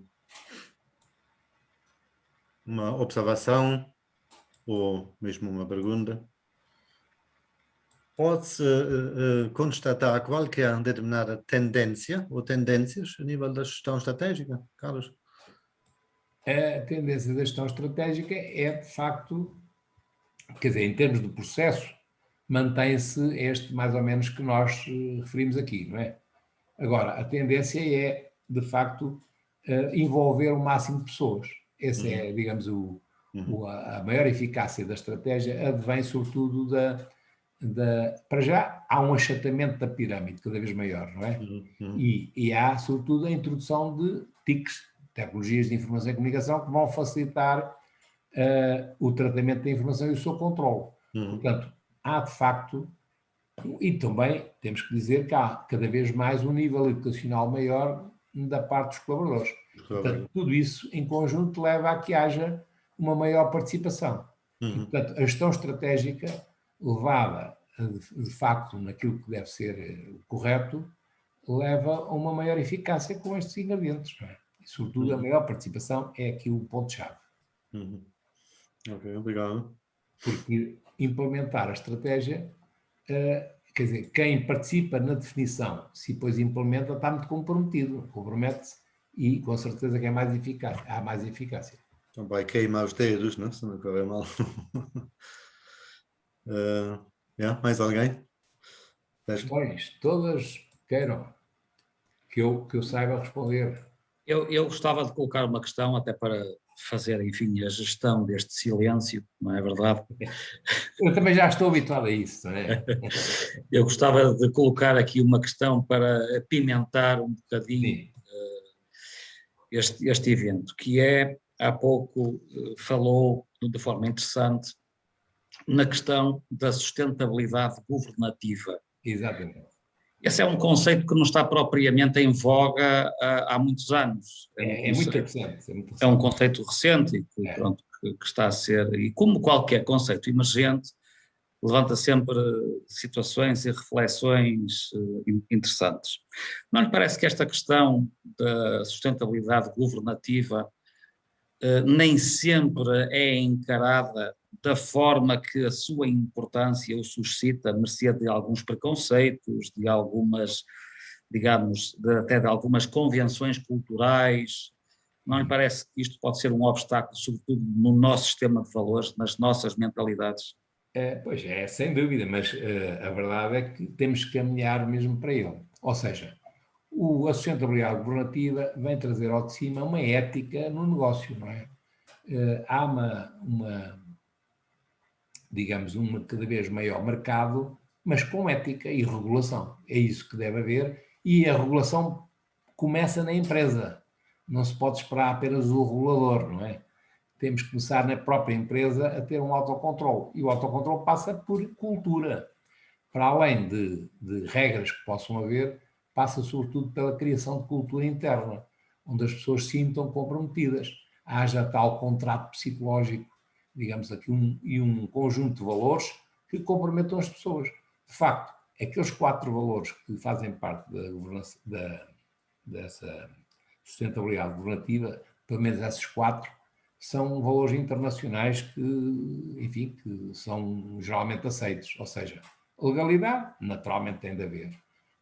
B: Uma observação ou mesmo uma pergunta. Pode-se constatar qualquer determinada tendência ou tendências a nível da gestão estratégica, Carlos?
C: A tendência da gestão estratégica é, de facto, quer dizer, em termos de processo, mantém-se este mais ou menos que nós referimos aqui, não é? Agora, a tendência é, de facto, envolver o máximo de pessoas. Esse é, digamos, a maior eficácia da estratégia advém, sobretudo, para já, há um achatamento da pirâmide cada vez maior, não é? E há, sobretudo, a introdução de TICs, tecnologias de informação e comunicação, que vão facilitar o tratamento da informação e o seu controle. Portanto, há, de facto, e também temos que dizer que há cada vez mais um nível educacional maior da parte dos colaboradores. Portanto, tudo isso em conjunto leva a que haja uma maior participação. E, portanto, a gestão estratégica levada, de facto, naquilo que deve ser correto, leva a uma maior eficácia com estes ingredientes. Não é? E, sobretudo, a maior participação é aqui o ponto-chave.
B: Ok, obrigado.
C: Porque implementar a estratégia, quer dizer, quem participa na definição, se depois implementa, está muito comprometido, compromete-se e com certeza que é mais eficaz, há mais eficácia.
B: Então vai queimar os dedos, não? Se não correr mal. Mais alguém?
C: Questões, todas queiram que eu saiba responder.
A: Eu gostava de colocar uma questão até para fazer, enfim, a gestão deste silêncio, não é verdade?
C: Eu também já estou habituado a isso, não é?
A: Eu gostava de colocar aqui uma questão para apimentar um bocadinho este evento, que é, há pouco falou de forma interessante na questão da sustentabilidade governativa.
C: Exatamente.
A: Esse é um conceito que não está propriamente em voga há muitos anos.
C: É muito recente.
A: É um conceito recente e que, pronto, que está a ser, e como qualquer conceito emergente, levanta sempre situações e reflexões interessantes. Não lhe parece que esta questão da sustentabilidade governativa nem sempre é encarada da forma que a sua importância o suscita, a mercê de alguns preconceitos, de algumas, digamos, até de algumas convenções culturais? Não lhe parece que isto pode ser um obstáculo, sobretudo no nosso sistema de valores, nas nossas mentalidades?
C: Pois é, sem dúvida, mas a verdade é que temos que caminhar mesmo para ele. Ou seja, a sustentabilidade governativa vem trazer ao de cima uma ética no negócio, não é? Há digamos, cada vez maior mercado, mas com ética e regulação. É isso que deve haver e a regulação começa na empresa. Não se pode esperar apenas o regulador, não é? Temos que começar na própria empresa a ter um autocontrole. E o autocontrole passa por cultura. Para além de regras que possam haver, passa sobretudo pela criação de cultura interna, onde as pessoas se sintam comprometidas. Haja tal contrato psicológico, digamos aqui, um conjunto de valores que comprometam as pessoas. De facto, aqueles 4 valores que fazem parte da governança, dessa sustentabilidade governativa, pelo menos esses 4, são valores internacionais que, enfim, que são geralmente aceitos. Ou seja, legalidade, naturalmente tem de haver.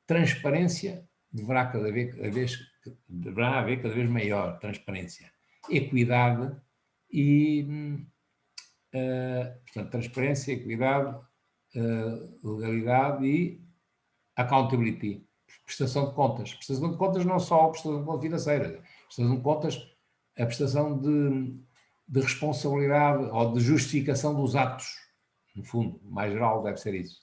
C: Transparência, deverá haver cada vez maior transparência. Equidade e, portanto, transparência, equidade, legalidade e accountability. Prestação de contas. Prestação de contas não só a prestação de contas financeira. Prestação de contas, a prestação de responsabilidade ou de justificação dos atos. No fundo, mais geral deve ser isso.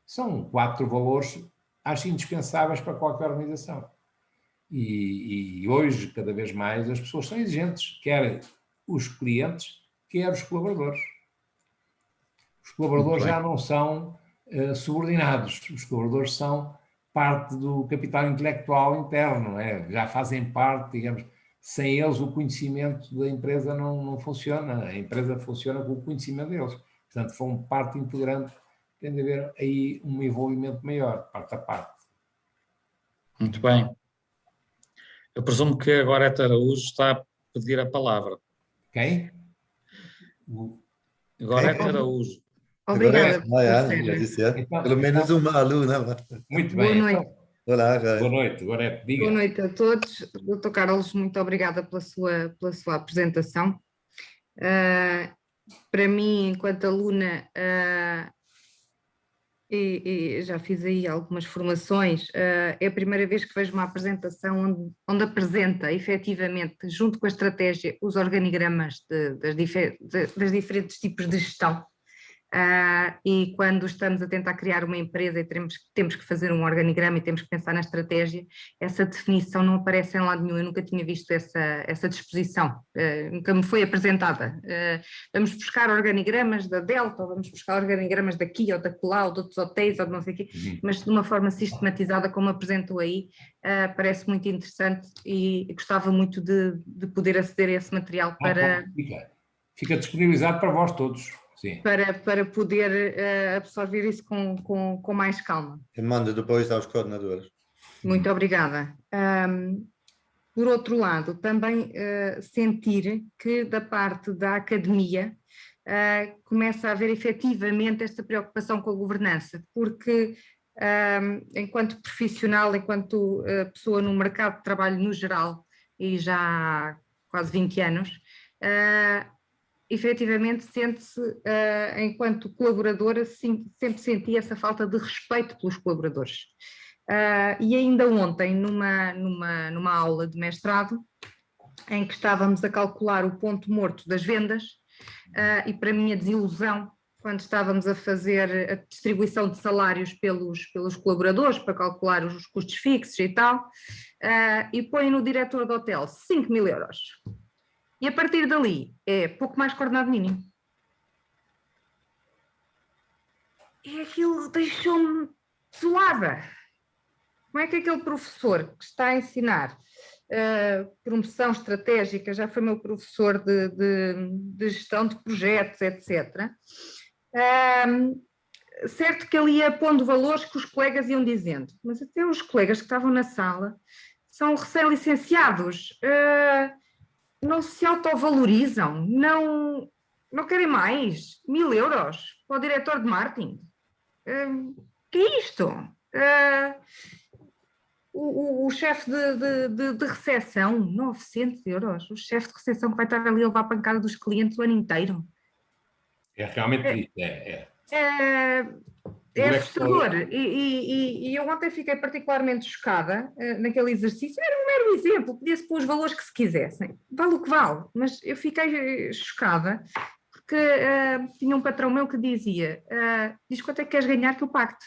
C: São 4 valores, acho indispensáveis para qualquer organização. E hoje, cada vez mais, as pessoas são exigentes, quer os clientes, quer os colaboradores. Os colaboradores já não são subordinados, os colaboradores são parte do capital intelectual interno, já fazem parte, digamos, sem eles o conhecimento da empresa não funciona, a empresa funciona com o conhecimento deles, portanto, são parte integrante, tem de haver aí um envolvimento maior, parte a parte.
A: Muito bem. Eu presumo que agora Gorete Araújo está a pedir a palavra.
C: Quem?
A: Gorete Araújo.
D: Obrigada,
B: já disse,
C: Então,
B: pelo menos uma aluna.
C: Muito
D: Boa
C: bem.
D: noite.
C: Então,
B: Olá,
C: boa noite, Gorete, diga.
D: Boa noite a todos. Dr. Carlos, muito obrigada pela sua apresentação. Para mim, enquanto aluna, e já fiz aí algumas formações, é a primeira vez que vejo uma apresentação onde apresenta efetivamente, junto com a estratégia, os organigramas das diferentes tipos de gestão. E quando estamos a tentar criar uma empresa e temos que fazer um organigrama e temos que pensar na estratégia, essa definição não aparece em lado nenhum, eu nunca tinha visto essa disposição, nunca me foi apresentada. Vamos buscar organigramas da Delta, ou vamos buscar organigramas daqui, ou da Colau, ou de outros hotéis, ou de não sei o quê, mas de uma forma sistematizada, como apresentou aí, parece muito interessante e gostava muito de poder aceder a esse material para...
C: Fica disponibilizado para vós todos. Sim.
D: Para poder absorver isso com mais calma.
B: E manda depois aos coordenadores.
D: Muito obrigada. Por outro lado, também sentir que da parte da academia começa a haver efetivamente esta preocupação com a governança, porque enquanto profissional, enquanto pessoa no mercado de trabalho no geral, e já há quase 20 anos, efetivamente sente-se, enquanto colaboradora, sempre senti essa falta de respeito pelos colaboradores. E ainda ontem, numa aula de mestrado, em que estávamos a calcular o ponto morto das vendas, e para minha desilusão, quando estávamos a fazer a distribuição de salários pelos colaboradores, para calcular os custos fixos e tal, e põe no diretor do hotel 5.000 euros. E a partir dali é pouco mais que ordenado mínimo. E aquilo deixou-me desolada. Como é que aquele professor que está a ensinar promoção estratégica, já foi meu professor de gestão de projetos, etc., certo que ele ia pondo valores que os colegas iam dizendo, mas até os colegas que estavam na sala são recém-licenciados, não se autovalorizam, não querem mais 1.000 euros para o diretor de marketing. Que é isto? O chefe de recepção, 900 euros. O chefe de recepção que vai estar ali a levar a pancada dos clientes o ano inteiro.
C: É realmente triste,
D: É assustador. E eu ontem fiquei particularmente chocada naquele exercício. Era um mero exemplo, podia-se pôr os valores que se quisessem. Vale o que vale, mas eu fiquei chocada porque tinha um patrão meu que dizia, diz quanto é que queres ganhar que eu pague-te.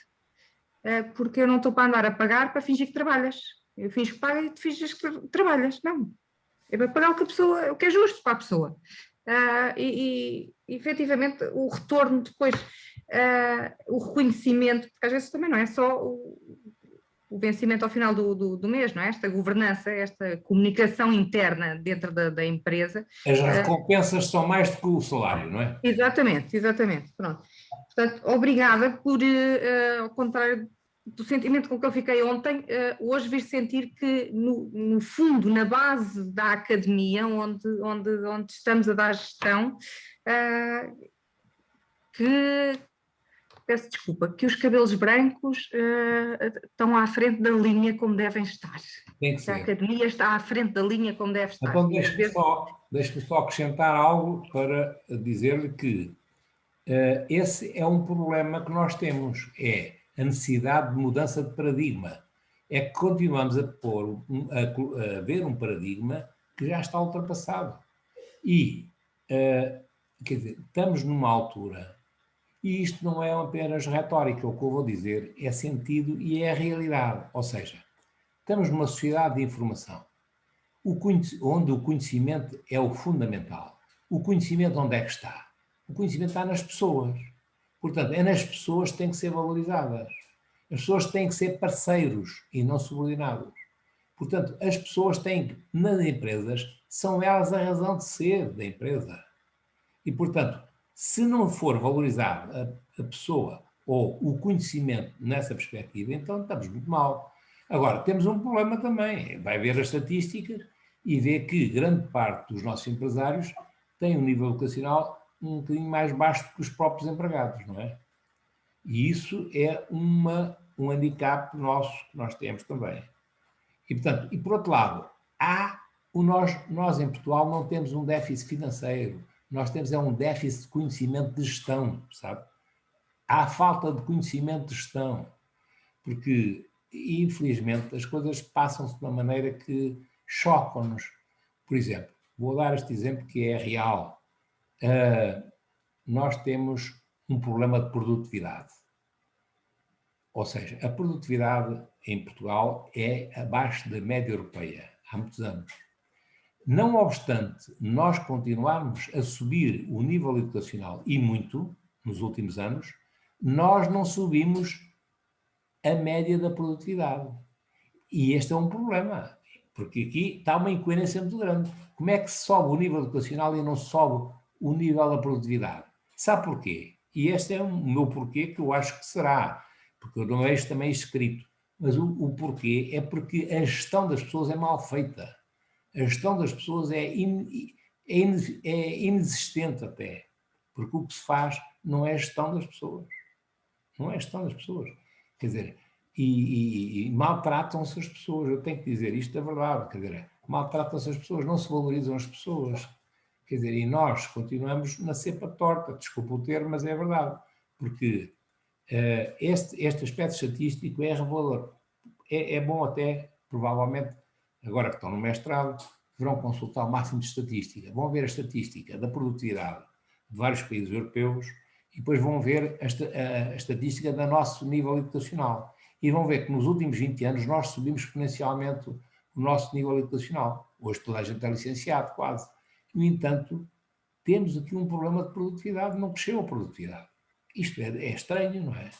D: Porque eu não estou para andar a pagar para fingir que trabalhas. Eu finjo que pago e tu finges que trabalhas. Não. É para pagar o que é justo para a pessoa. E efetivamente o retorno depois, o reconhecimento, porque às vezes também não é só o vencimento ao final do mês, não é? Esta governança, esta comunicação interna dentro da empresa.
C: As recompensas são mais do que o salário, não é?
D: Exatamente. Pronto. Portanto, obrigada por, ao contrário do sentimento com que eu fiquei ontem, hoje vir sentir que no fundo, na base da academia, onde estamos a dar gestão, peço desculpa, que os cabelos brancos estão à frente da linha como devem estar.
C: Tem que ser.
D: A academia está à frente da linha como deve estar.
C: Então deixe-me só acrescentar algo para dizer-lhe que esse é um problema que nós temos, é a necessidade de mudança de paradigma. É que continuamos a ver um paradigma que já está ultrapassado. E, quer dizer, estamos numa altura, e isto não é apenas retórica, o que eu vou dizer é sentido e é a realidade. Ou seja, estamos numa sociedade de informação, onde o conhecimento é o fundamental. O conhecimento onde é que está? O conhecimento está nas pessoas. Portanto, é nas pessoas que têm que ser valorizadas. As pessoas têm que ser parceiros e não subordinados. Portanto, as pessoas têm que, nas empresas, são elas a razão de ser da empresa. E, portanto, se não for valorizada a pessoa ou o conhecimento nessa perspectiva, então estamos muito mal. Agora, temos um problema também. Vai ver as estatísticas e vê que grande parte dos nossos empresários tem um nível educacional um bocadinho mais baixo que os próprios empregados, não é? E isso é um handicap nosso que nós temos também. E, portanto, e por outro lado, nós em Portugal não temos um déficit financeiro, nós temos um déficit de conhecimento de gestão, sabe? Há falta de conhecimento de gestão, porque, infelizmente, as coisas passam-se de uma maneira que chocam-nos. Por exemplo, vou dar este exemplo que é real. Nós temos um problema de produtividade. Ou seja, a produtividade em Portugal é abaixo da média europeia, há muitos anos. Não obstante nós continuarmos a subir o nível educacional e muito nos últimos anos, nós não subimos a média da produtividade. E este é um problema, porque aqui está uma incoerência muito grande. Como é que se sobe o nível educacional e não sobe o nível da produtividade? Sabe porquê? E este é o meu porquê, que eu acho que será, porque eu não vejo também escrito, mas o porquê é porque a gestão das pessoas é mal feita. A gestão das pessoas é inexistente até, porque o que se faz não é a gestão das pessoas. Não é a gestão das pessoas. Quer dizer, e maltratam-se as pessoas. Eu tenho que dizer, isto é verdade. Quer dizer, maltratam-se as pessoas, não se valorizam as pessoas. Quer dizer, e nós continuamos na cepa torta, desculpa o termo, mas é verdade. Porque este aspecto estatístico é revelador. É bom até, provavelmente, agora que estão no mestrado, deverão consultar o máximo de estatística. Vão ver a estatística da produtividade de vários países europeus e depois vão ver a estatística do nosso nível educacional. E vão ver que nos últimos 20 anos nós subimos exponencialmente o nosso nível educacional. Hoje toda a gente é licenciado, quase. No entanto, temos aqui um problema de produtividade, não cresceu a produtividade. Isto é estranho, não é?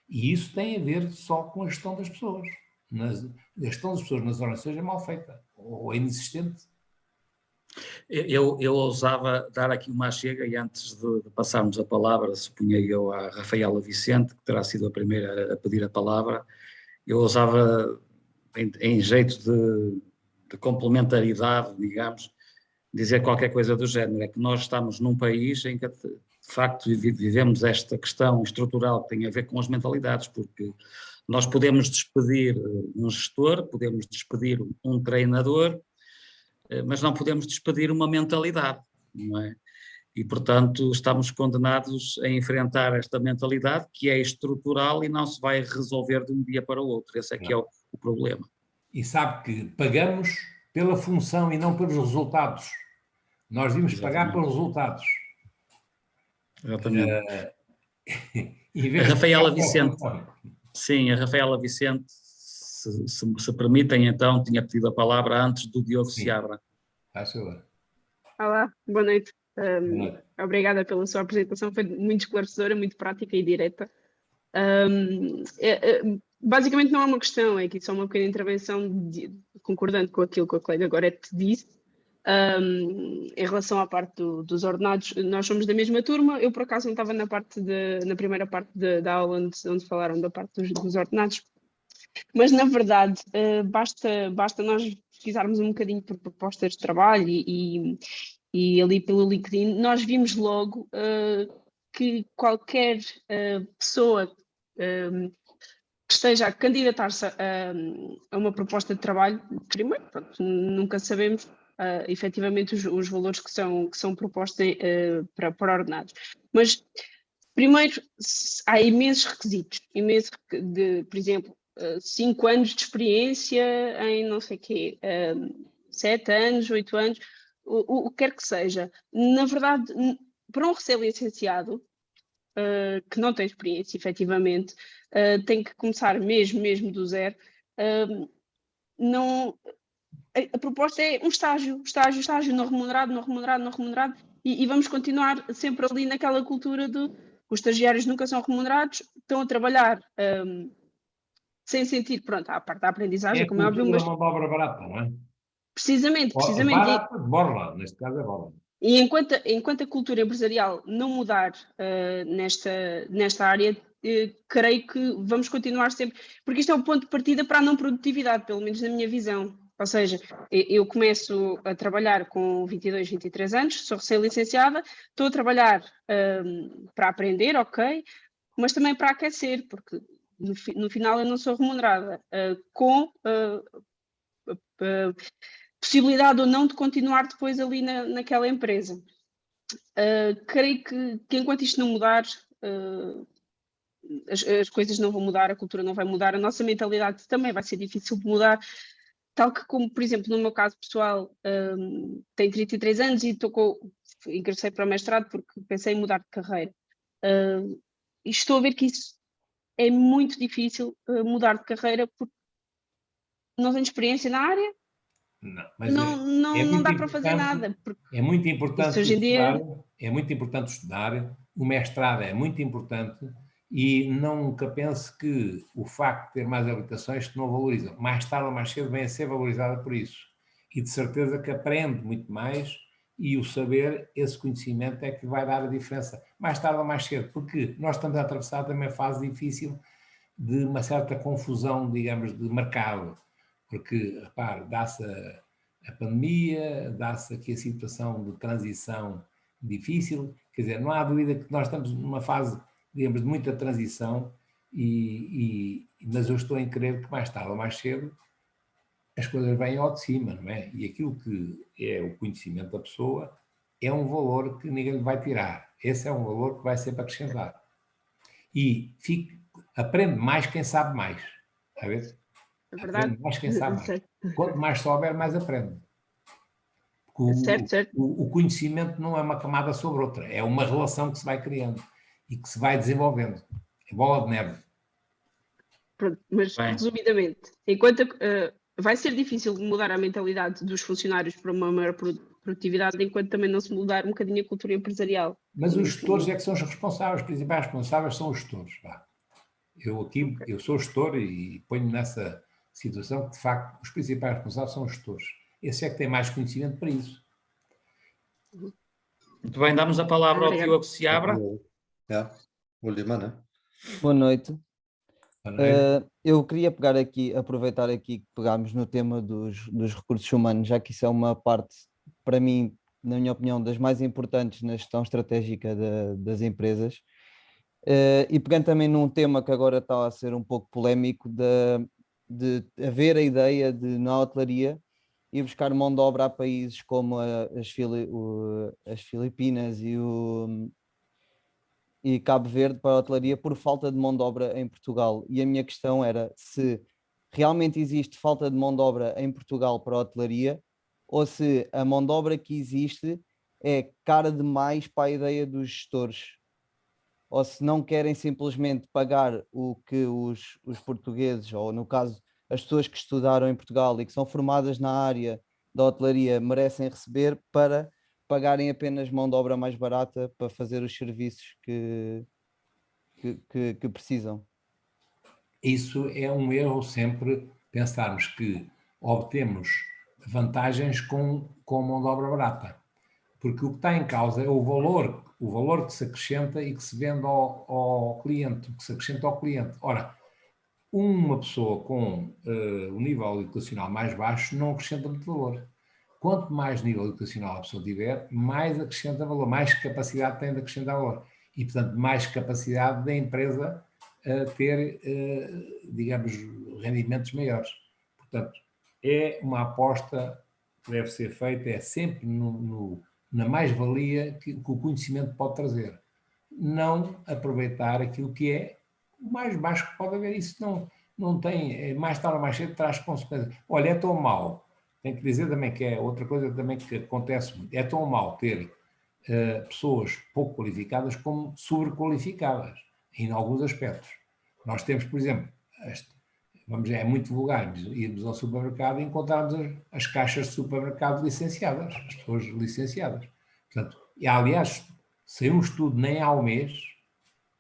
C: E isso tem a ver só com a gestão das pessoas. A gestão das pessoas nas organizações é mal feita, ou é inexistente.
A: Eu ousava dar aqui uma chega e antes de passarmos a palavra, supunha eu à Rafaela Vicente, que terá sido a primeira a pedir a palavra, eu ousava, em jeito de complementaridade, digamos, dizer qualquer coisa do género, é que nós estamos num país em que, de facto, vivemos esta questão estrutural que tem a ver com as mentalidades, porque nós podemos despedir um gestor, podemos despedir um treinador, mas não podemos despedir uma mentalidade, não é? E, portanto, estamos condenados a enfrentar esta mentalidade que é estrutural e não se vai resolver de um dia para o outro. Esse é que é o problema.
C: E sabe que pagamos pela função e não pelos resultados. Nós vimos pagar pelos resultados.
A: Exatamente. A Rafaela Vicente, sim, a Rafaela Vicente, se permitem, então, tinha pedido a palavra antes do Diogo Seabra.
E: Olá, boa noite. Obrigada pela sua apresentação, foi muito esclarecedora, muito prática e direta. Basicamente não é uma questão, é aqui só uma pequena intervenção concordando com aquilo que a colega Gorete disse. Em relação à parte dos ordenados, nós somos da mesma turma. Eu por acaso não estava na primeira parte da aula onde falaram da parte dos ordenados, mas na verdade basta nós pesquisarmos um bocadinho por propostas de trabalho e ali pelo LinkedIn, nós vimos logo que qualquer pessoa que esteja a candidatar-se a uma proposta de trabalho, primeiro, pronto, nunca sabemos efetivamente os valores que são propostos para ordenados. Mas, primeiro, há imensos requisitos, por exemplo, 5 anos de experiência em não sei o quê, 7 anos, 8 anos, o que quer que seja. Na verdade, para um recém-licenciado que não tem experiência, efetivamente, tem que começar mesmo do zero. A proposta é um estágio, não remunerado, e vamos continuar sempre ali naquela cultura os estagiários nunca são remunerados, estão a trabalhar sem sentir, pronto, a parte da aprendizagem, como é óbvio, mas
C: mão de obra barata, não é?
E: precisamente.
C: Barata de borla, neste caso é borla.
E: E enquanto a cultura empresarial não mudar nesta área, creio que vamos continuar sempre, porque isto é o ponto de partida para a não produtividade, pelo menos na minha visão. Ou seja, eu começo a trabalhar com 22, 23 anos, sou recém-licenciada, estou a trabalhar para aprender, ok, mas também para aquecer, porque no final eu não sou remunerada, com possibilidade ou não de continuar depois ali naquela empresa. Creio que enquanto isto não mudar, as coisas não vão mudar, a cultura não vai mudar, a nossa mentalidade também vai ser difícil de mudar, tal que como, por exemplo, no meu caso pessoal, tenho 33 anos e ingressei para o mestrado porque pensei em mudar de carreira. E estou a ver que isso é muito difícil mudar de carreira porque não tenho experiência na área,
C: não, mas
E: não dá para fazer nada.
C: É muito importante
E: hoje em dia...
C: é muito importante estudar, o mestrado é muito importante e nunca pense que o facto de ter mais habilitações te não valoriza. Mais tarde ou mais cedo vem a ser valorizada por isso. E de certeza que aprende muito mais e o saber, esse conhecimento é que vai dar a diferença. Mais tarde ou mais cedo, porque nós estamos a atravessar também uma fase difícil de uma certa confusão, digamos, de mercado. Porque, repare, dá-se a pandemia, dá-se aqui a situação de transição difícil, quer dizer, não há dúvida que nós estamos numa fase, digamos, de muita transição, mas eu estou em crer que mais tarde ou mais cedo as coisas vêm ao de cima, não é? E aquilo que é o conhecimento da pessoa é um valor que ninguém lhe vai tirar. Esse é um valor que vai sempre acrescentar. E aprende mais quem sabe mais. Está a ver?
E: É verdade.
C: Aprende mais quem sabe mais. Quanto mais souber, mais aprende.
E: Certo.
C: O conhecimento não é uma camada sobre outra, é uma relação que se vai criando e que se vai desenvolvendo. É bola de neve.
E: Pronto, mas resumidamente, enquanto vai ser difícil mudar a mentalidade dos funcionários para uma maior produtividade, enquanto também não se mudar um bocadinho a cultura empresarial.
C: Mas os gestores é que são os responsáveis, os principais responsáveis são os gestores. Eu sou gestor e ponho nessa situação que, de facto, os principais responsáveis são os gestores. Esse é que tem mais conhecimento para isso.
A: Muito bem, damos a palavra ao Diogo Seabra.
F: Boa noite. Eu queria aproveitar aqui que pegámos no tema dos recursos humanos, já que isso é uma parte, para mim, na minha opinião, das mais importantes na gestão estratégica das empresas, e pegando também num tema que agora está a ser um pouco polémico, de haver a ideia de, na hotelaria, ir buscar mão de obra a países como as Filipinas e Cabo Verde para a hotelaria por falta de mão de obra em Portugal. E a minha questão era se realmente existe falta de mão de obra em Portugal para a hotelaria ou se a mão de obra que existe é cara demais para a ideia dos gestores, ou se não querem simplesmente pagar o que os portugueses, ou no caso as pessoas que estudaram em Portugal e que são formadas na área da hotelaria merecem receber, para pagarem apenas mão de obra mais barata para fazer os serviços que precisam.
C: Isso é um erro sempre, pensarmos que obtemos vantagens com mão de obra barata, porque o que está em causa é o valor que se acrescenta e que se vende ao cliente, o que se acrescenta ao cliente. Ora, uma pessoa com um nível educacional mais baixo não acrescenta muito valor. Quanto mais nível educacional a pessoa tiver, mais acrescenta valor, mais capacidade tem de acrescentar valor. E, portanto, mais capacidade da empresa ter, digamos, rendimentos maiores. Portanto, é uma aposta que deve ser feita, é sempre na mais-valia que o conhecimento pode trazer. Não aproveitar aquilo que é o mais baixo que pode haver. Isso não tem, mais tarde ou mais cedo, traz consequências. Olha, é tão mau. Tenho que dizer também que é outra coisa também que acontece muito. É tão mau ter pessoas pouco qualificadas como sobrequalificadas, em alguns aspectos. Nós temos, por exemplo, é muito vulgar, irmos ao supermercado e encontrarmos as caixas de supermercado licenciadas, as pessoas licenciadas. Portanto, aliás, saiu um estudo nem há um mês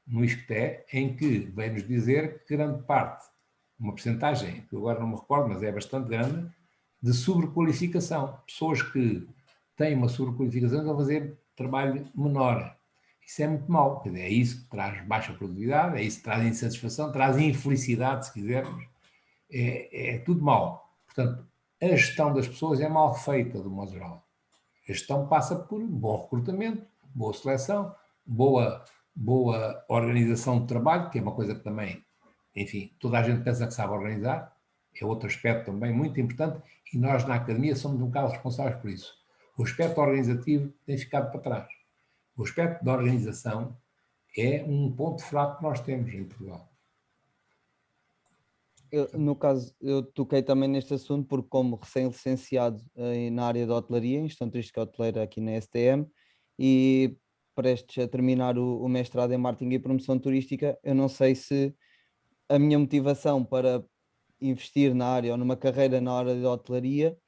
C: no ISCTE, em que vem-nos dizer que grande parte, uma percentagem, que agora não me recordo, mas é bastante grande, de sobrequalificação. Pessoas que têm uma sobrequalificação vão fazer trabalho menor. Isso é muito mau. Quer dizer, é isso que traz baixa produtividade, é isso que traz insatisfação, traz infelicidade, se quisermos. É tudo mau. Portanto, a gestão das pessoas é mal feita, do modo geral. A gestão passa por bom recrutamento, boa seleção, boa organização de trabalho, que é uma coisa que também, enfim, toda a gente pensa que sabe organizar, é outro aspecto também muito importante, e nós na academia somos um bocado responsáveis por isso. O aspecto organizativo tem ficado para trás. O aspecto da organização é um ponto fraco que nós temos em Portugal.
F: No caso, eu toquei também neste assunto porque, como recém-licenciado na área da hotelaria, em gestão turística hoteleira aqui na STM, e prestes a terminar o mestrado em marketing e promoção turística, eu não sei se a minha motivação para investir na área ou numa carreira na área da hotelaria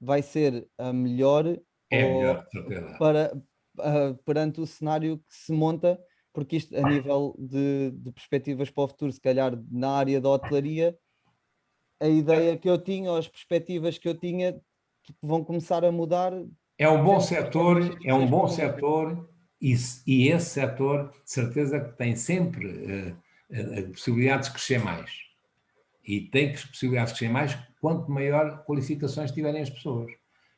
F: vai ser a melhor,
C: Melhor, de certeza.
F: perante o cenário que se monta, porque isto, a nível de perspectivas para o futuro, se calhar na área da hotelaria, a ideia que eu tinha, ou as perspectivas que eu tinha, vão começar a mudar.
C: É um bom setor, e esse setor, de certeza, que tem sempre a possibilidade de crescer mais. E tem possibilidades de crescer mais quanto maior qualificações tiverem as pessoas.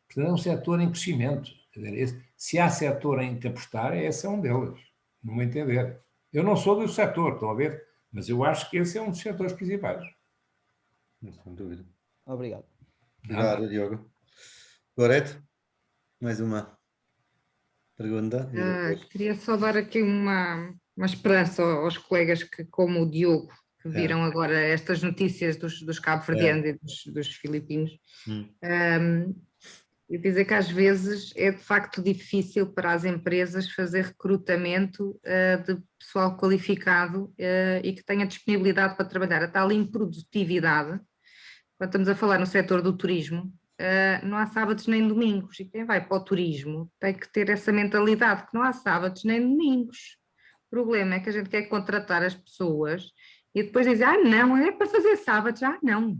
C: Portanto, é um setor em crescimento. Quer dizer, se há setor em que apostar, esse é um deles, no meu entender. Eu não sou do setor, estão a ver? Mas eu acho que esse é um dos setores principais.
B: Sem dúvida.
F: Obrigado.
B: Obrigado, Diogo. Gorete, mais uma pergunta.
D: Queria só dar aqui uma esperança aos colegas que, como o Diogo, que viram agora estas notícias dos cabo-verdianos e dos filipinos, e dizer que às vezes é de facto difícil para as empresas fazer recrutamento de pessoal qualificado e que tenha disponibilidade para trabalhar. A tal improdutividade, quando estamos a falar no setor do turismo, não há sábados nem domingos, e quem vai para o turismo tem que ter essa mentalidade, que não há sábados nem domingos. O problema é que a gente quer contratar as pessoas e depois dizer, não, é para fazer sábados, não.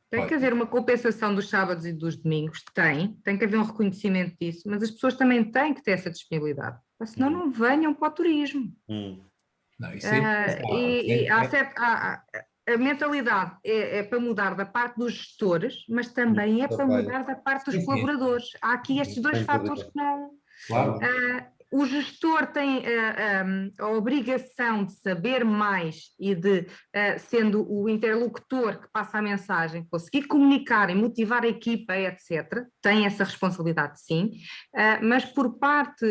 D: Tem que haver uma compensação dos sábados e dos domingos, tem que haver um reconhecimento disso, mas as pessoas também têm que ter essa disponibilidade, senão não venham para o turismo.
C: Não, isso é
D: A mentalidade é para mudar da parte dos gestores, mas também é para mudar da parte dos colaboradores. Há aqui estes dois fatores que não...
C: Claro.
D: O gestor tem a obrigação de saber mais e de, sendo o interlocutor que passa a mensagem, conseguir comunicar e motivar a equipa, etc. Tem essa responsabilidade, sim, mas por parte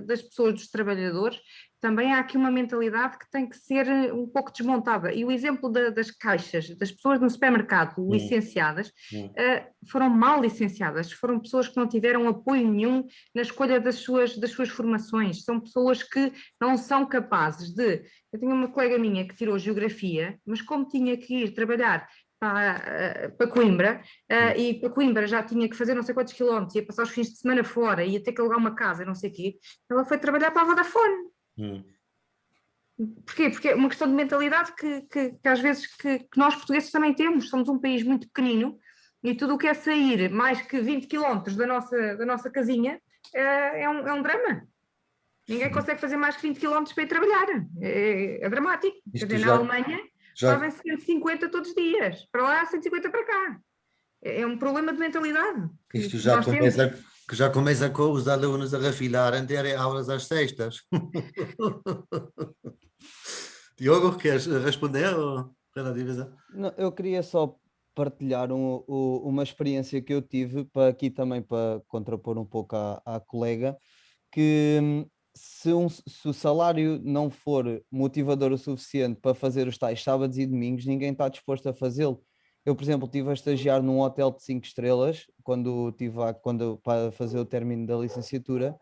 D: das pessoas, dos trabalhadores, também há aqui uma mentalidade que tem que ser um pouco desmontada. E o exemplo das caixas, das pessoas no supermercado licenciadas, foram mal licenciadas, foram pessoas que não tiveram apoio nenhum na escolha das suas formações, são pessoas que não são capazes de... Eu tinha uma colega minha que tirou geografia, mas como tinha que ir trabalhar para Coimbra, e para Coimbra já tinha que fazer não sei quantos quilómetros, ia passar os fins de semana fora, ia ter que alugar uma casa, não sei o quê, ela foi trabalhar para a Vodafone. Porquê? Porque é uma questão de mentalidade que às vezes que nós portugueses também temos. Somos um país muito pequenino e tudo o que é sair mais que 20 quilómetros da nossa casinha é um drama. Ninguém consegue fazer mais que 20 quilómetros para ir trabalhar. É dramático. Quer dizer, na Alemanha fazem 150 todos os dias. Para lá, 150 para cá. É um problema de mentalidade.
B: Isto já começa com os alunos a refilarem terem aulas às sextas. Diogo, queres responder?
F: Não, eu queria só partilhar uma experiência que eu tive para aqui também para contrapor um pouco à colega, que se o salário não for motivador o suficiente para fazer os tais sábados e domingos, ninguém está disposto a fazê-lo. Eu, por exemplo, estive a estagiar num hotel de 5 estrelas para fazer o término da licenciatura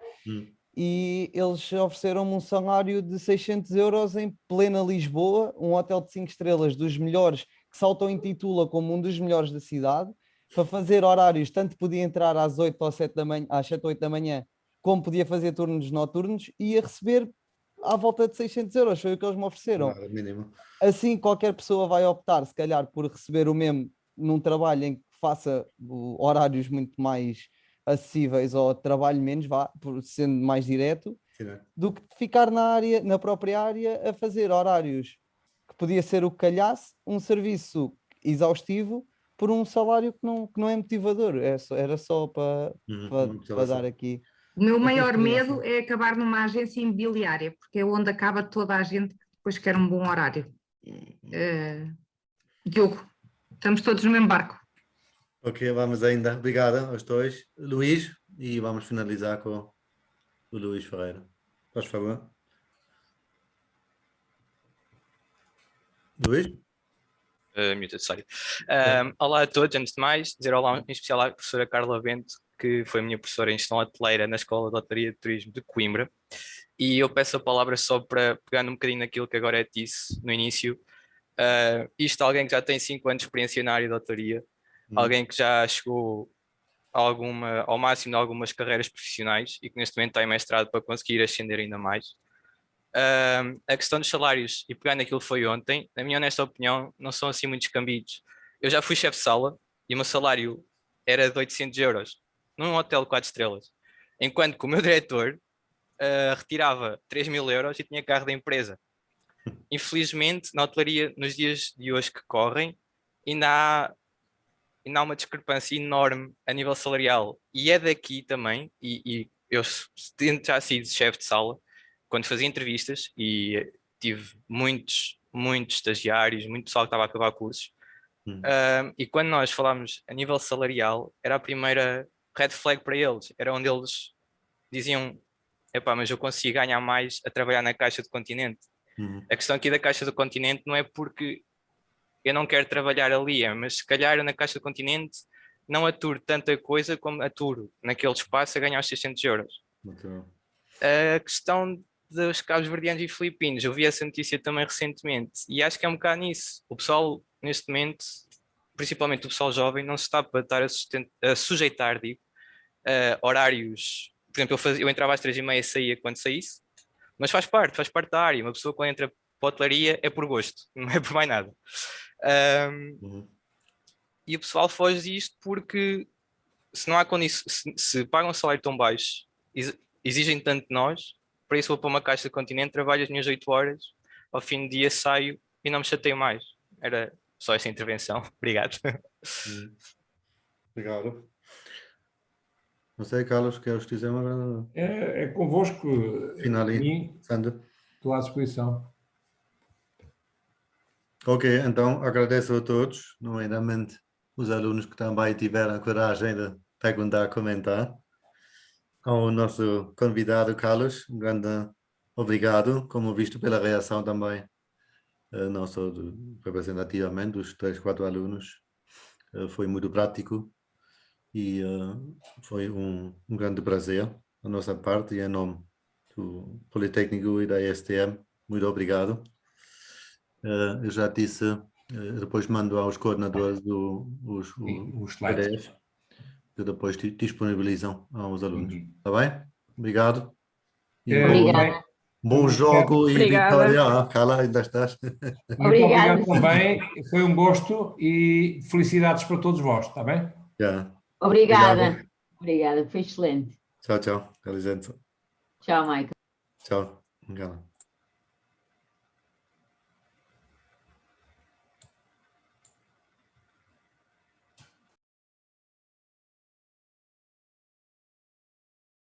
F: e eles ofereceram-me um salário de 600 euros em plena Lisboa, um hotel de 5 estrelas dos melhores, que se auto-intitula como um dos melhores da cidade, para fazer horários, tanto podia entrar às 8 ou 7 da manhã, às 7 ou 8 da manhã, como podia fazer turnos noturnos e ia receber à volta de 600 euros, foi o que eles me ofereceram.
B: Claro, mínimo.
F: Assim, qualquer pessoa vai optar, se calhar, por receber o mesmo num trabalho em que faça horários muito mais acessíveis ou trabalho menos, vá, por sendo mais direto,
B: Sim, né?
F: do que ficar na própria área a fazer horários que podia ser o que calhasse, um serviço exaustivo por um salário que não é motivador. Era só para
B: Uma
F: dar
B: observação.
F: aqui.
D: O meu
F: essa
D: maior
F: experiência.
D: medo é acabar numa agência imobiliária, porque é onde acaba toda a gente que depois quer um bom horário. Diogo, estamos todos no mesmo barco.
B: Ok, vamos ainda. Obrigado aos dois. Luís, e vamos finalizar com o Luís Ferreira. Faz favor. Luís?
G: Muted, sorry. Olá a todos, antes de mais, dizer olá em especial à professora Carla Bento, que foi a minha professora em gestão hoteleira na Escola de Hotelaria de Turismo de Coimbra. E eu peço a palavra só para pegar um bocadinho naquilo que agora disse no início. Isto alguém que já tem 5 anos de experiência na área de hotelaria, alguém que já chegou ao máximo de algumas carreiras profissionais e que neste momento está em mestrado para conseguir ascender ainda mais. A questão dos salários, e pegando aquilo que foi ontem, na minha honesta opinião, não são assim muito descambidos. Eu já fui chefe de sala e o meu salário era de 800 euros num hotel de 4 estrelas, enquanto que o meu diretor retirava 3.000 euros e tinha carro da empresa. Infelizmente, na hotelaria, nos dias de hoje que correm, ainda há uma discrepância enorme a nível salarial. E é daqui também, e eu tendo já sido chefe de sala, quando fazia entrevistas, e tive muitos estagiários, muito pessoal que estava a acabar cursos, e quando nós falámos a nível salarial, era a primeira red flag para eles, era onde eles diziam, epá, mas eu consigo ganhar mais a trabalhar na Caixa do Continente. A questão aqui da Caixa do Continente não é porque eu não quero trabalhar ali, mas se calhar eu na Caixa do Continente não aturo tanta coisa como aturo naquele espaço a ganhar os 600 euros.
B: Muito bom.
G: A questão dos cabo-verdianos e filipinos, eu vi essa notícia também recentemente e acho que é um bocado nisso. O pessoal, neste momento, principalmente o pessoal jovem, não se está para estar a sujeitar, digo, horários. Por exemplo, eu entrava às 3h30 e saía quando saísse, mas faz parte da área. Uma pessoa quando entra para a hotelaria é por gosto, não é por mais nada. E o pessoal foge disto porque se não há se pagam um salário tão baixo, exigem tanto de nós, para isso vou para uma Caixa do Continente, trabalho as minhas 8 horas, ao fim do dia saio e não me chateio mais. Era só essa intervenção. Obrigado.
B: Obrigado. Não sei, Carlos, queres dizer uma...
C: É convosco.
B: Finalizando.
C: Estou à disposição.
B: Ok, então agradeço a todos, nomeadamente os alunos que também tiveram a coragem de perguntar, comentar. Ao nosso convidado, Carlos, um grande obrigado, como visto pela reação também, não só representativamente dos 3, 4 alunos, foi muito prático e foi um grande prazer da nossa parte e em nome do Politécnico e da ESTM, muito obrigado. Eu já disse, depois mando aos coordenadores os PDF, que depois disponibilizam aos alunos. Está bem? Obrigado.
H: Obrigada.
B: Bom jogo e vitória. Carla, ainda estás.
C: Muito obrigado também. Foi um gosto e felicidades para todos vós, está bem?
H: Obrigada. Obrigada, foi excelente.
B: Tchau, tchau. Com licença.
H: Tchau, Michael.
B: Tchau. Obrigado.